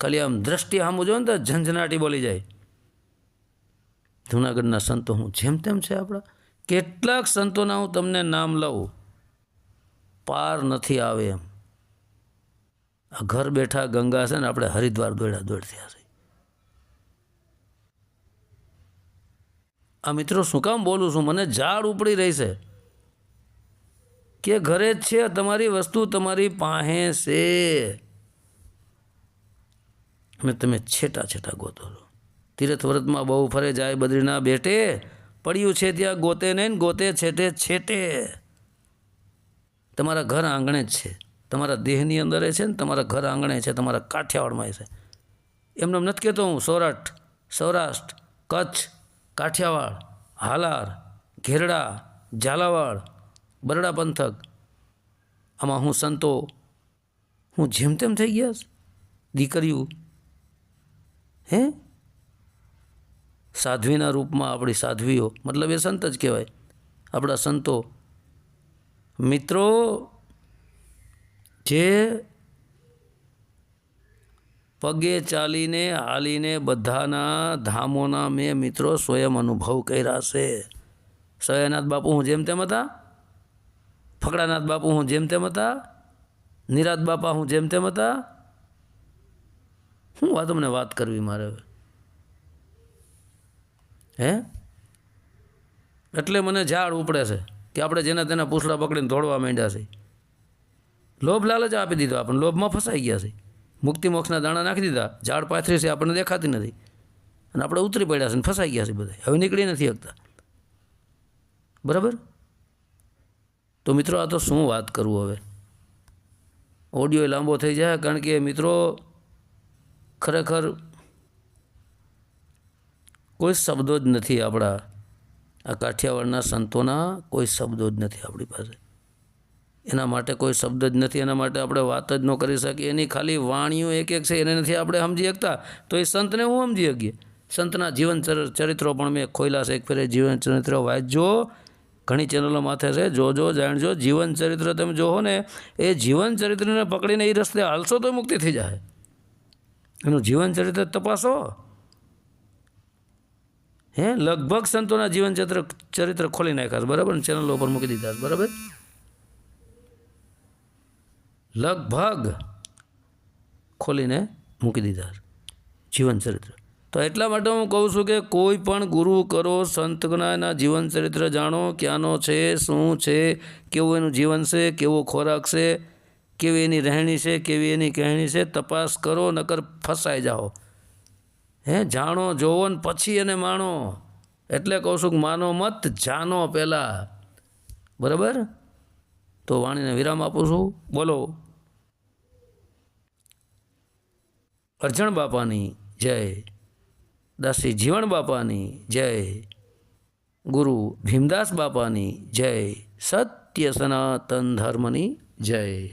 Speaker 1: ખાલી આમ દ્રષ્ટિ સામું જો ને તો ઝંઝનાટી બોલી જાય. જૂનાગઢના સંતો હું જેમ તેમ છે આપણા. કેટલાક સંતોના હું તમને નામ લઉં, પાર નથી આવે એમ. આ ઘર બેઠા ગંગા છે ને આપણે હરિદ્વાર દોડ્યા દોડ થયા છે. આ મિત્રો શું કામ બોલું છું, મને ઝાડ ઉપડી રહી છે કે ઘરે જ છે તમારી વસ્તુ, તમારી પાસે છે અને તમે છેટા છેટા ગોતો છો. તીર્થ વ્રતમાં બહુ ફરે જાય બદ્રીના બેટે, પડ્યું છે ત્યાં ગોતે નહીં, ગોતે છેટે છેટે. તમારા ઘર આંગણે જ છે, તમારા દેહની અંદર છે ને તમારા ઘર આંગણે છે, તમારા કાઠિયાવાડમાં છે. એમને નથી કહેતો હું સૌરાષ્ટ્ર, કચ્છ, કાઠિયાવાડ, હાલાર, ઘેરડા, ઝાલાવાડ, બરડા પંથક, આમાં હું સંતો હું જેમ તેમ થઈ ગયા. દીકરીઓ હે સાધ્વીના રૂપમાં આપણી સાધ્વીઓ, મતલબ એ સંત જ કહેવાય આપણા સંતો. મિત્રો જે પગે ચાલીને હાલીને બધાના ધામોના મેં મિત્રો સ્વયં અનુભવ કર્યા છે. સયાનાથ બાપુ હું જેમ તેમ હતા, ફકડાનાથ બાપુ હું જેમ તેમ હતા, નિરાત બાપા હું જેમ તેમ હતા. હું તમને વાત કરવી મારે હે. એટલે મને ઝાડ ઉપડે છે કે આપણે જેના તેના પૂછડા પકડીને દોડવા માંડ્યા છે. લોભ લાલચ આપી દીધો, આપણને લોભમાં ફસાઈ ગયા છે. મુક્તિ મોક્ષના દાણા નાખી દીધા, ઝાડ પાથરી છે આપણને દેખાતી નથી અને આપણે ઉતરી પડ્યા છે ને ફસાઈ ગયા છે બધા, હવે નીકળી નથી શકતા. બરાબર. તો મિત્રો આ તો શું વાત કરું, હવે ઓડિયો લાંબો થઈ જાય, કારણ કે મિત્રો ખરેખર કોઈ શબ્દો જ નથી આપણા આ કાઠિયાવાડના સંતોના, કોઈ શબ્દો જ નથી આપણી પાસે. એના માટે કોઈ શબ્દ જ નથી, એના માટે આપણે વાત જ ન કરી શકીએ. એની ખાલી વાણીઓ એક એક છે, એને નથી આપણે સમજી શકતા, તો એ સંતને હું સમજી શકીએ. સંતના જીવન ચરિત્રો પણ મેં ખોયલા છે, એક ફેરે જીવન ચરિત્ર વાંચજો, ઘણી ચેનલો માથે છે, જોજો જાણજો. જીવન ચરિત્ર તમે જોવો ને, એ જીવન ચરિત્રને પકડીને એ રસ્તે હાલશો તો મુક્તિ થઈ જાય. એનું જીવન ચરિત્ર તપાસો. હે લગભગ સંતોના જીવન ચરિત્ર ખોલી નાખ્યા, બરાબર ને, ચેનલો ઉપર મૂકી દીધા, બરાબર. લગભગ ખોલીને મૂકી દીધા જીવન ચરિત્ર. તો એટલા માટે હું કહું છું કે કોઈ પણ ગુરુ કરો, સંતના જીવન ચરિત્ર જાણો, ક્યાંનો છે, શું છે, કેવું એનું જીવન છે, કેવો ખોરાક છે, કેવી એની રહેણી છે, કેવી એની કહેણી છે, તપાસ કરો, નકર ફસાઈ જાઓ. હે જાણો, જોવો ને પછી એને માણો. એટલે કહું છું કે માનો મત, જાનો પહેલાં. બરાબર. તો વાણીને વિરામ આપું છું. બોલો અરજણ બાપાની જય, દાસી જીવણ બાપાની જય, ગુરુ ભીમદાસ બાપાની જય, સત્ય સનાતન ધર્મની જય.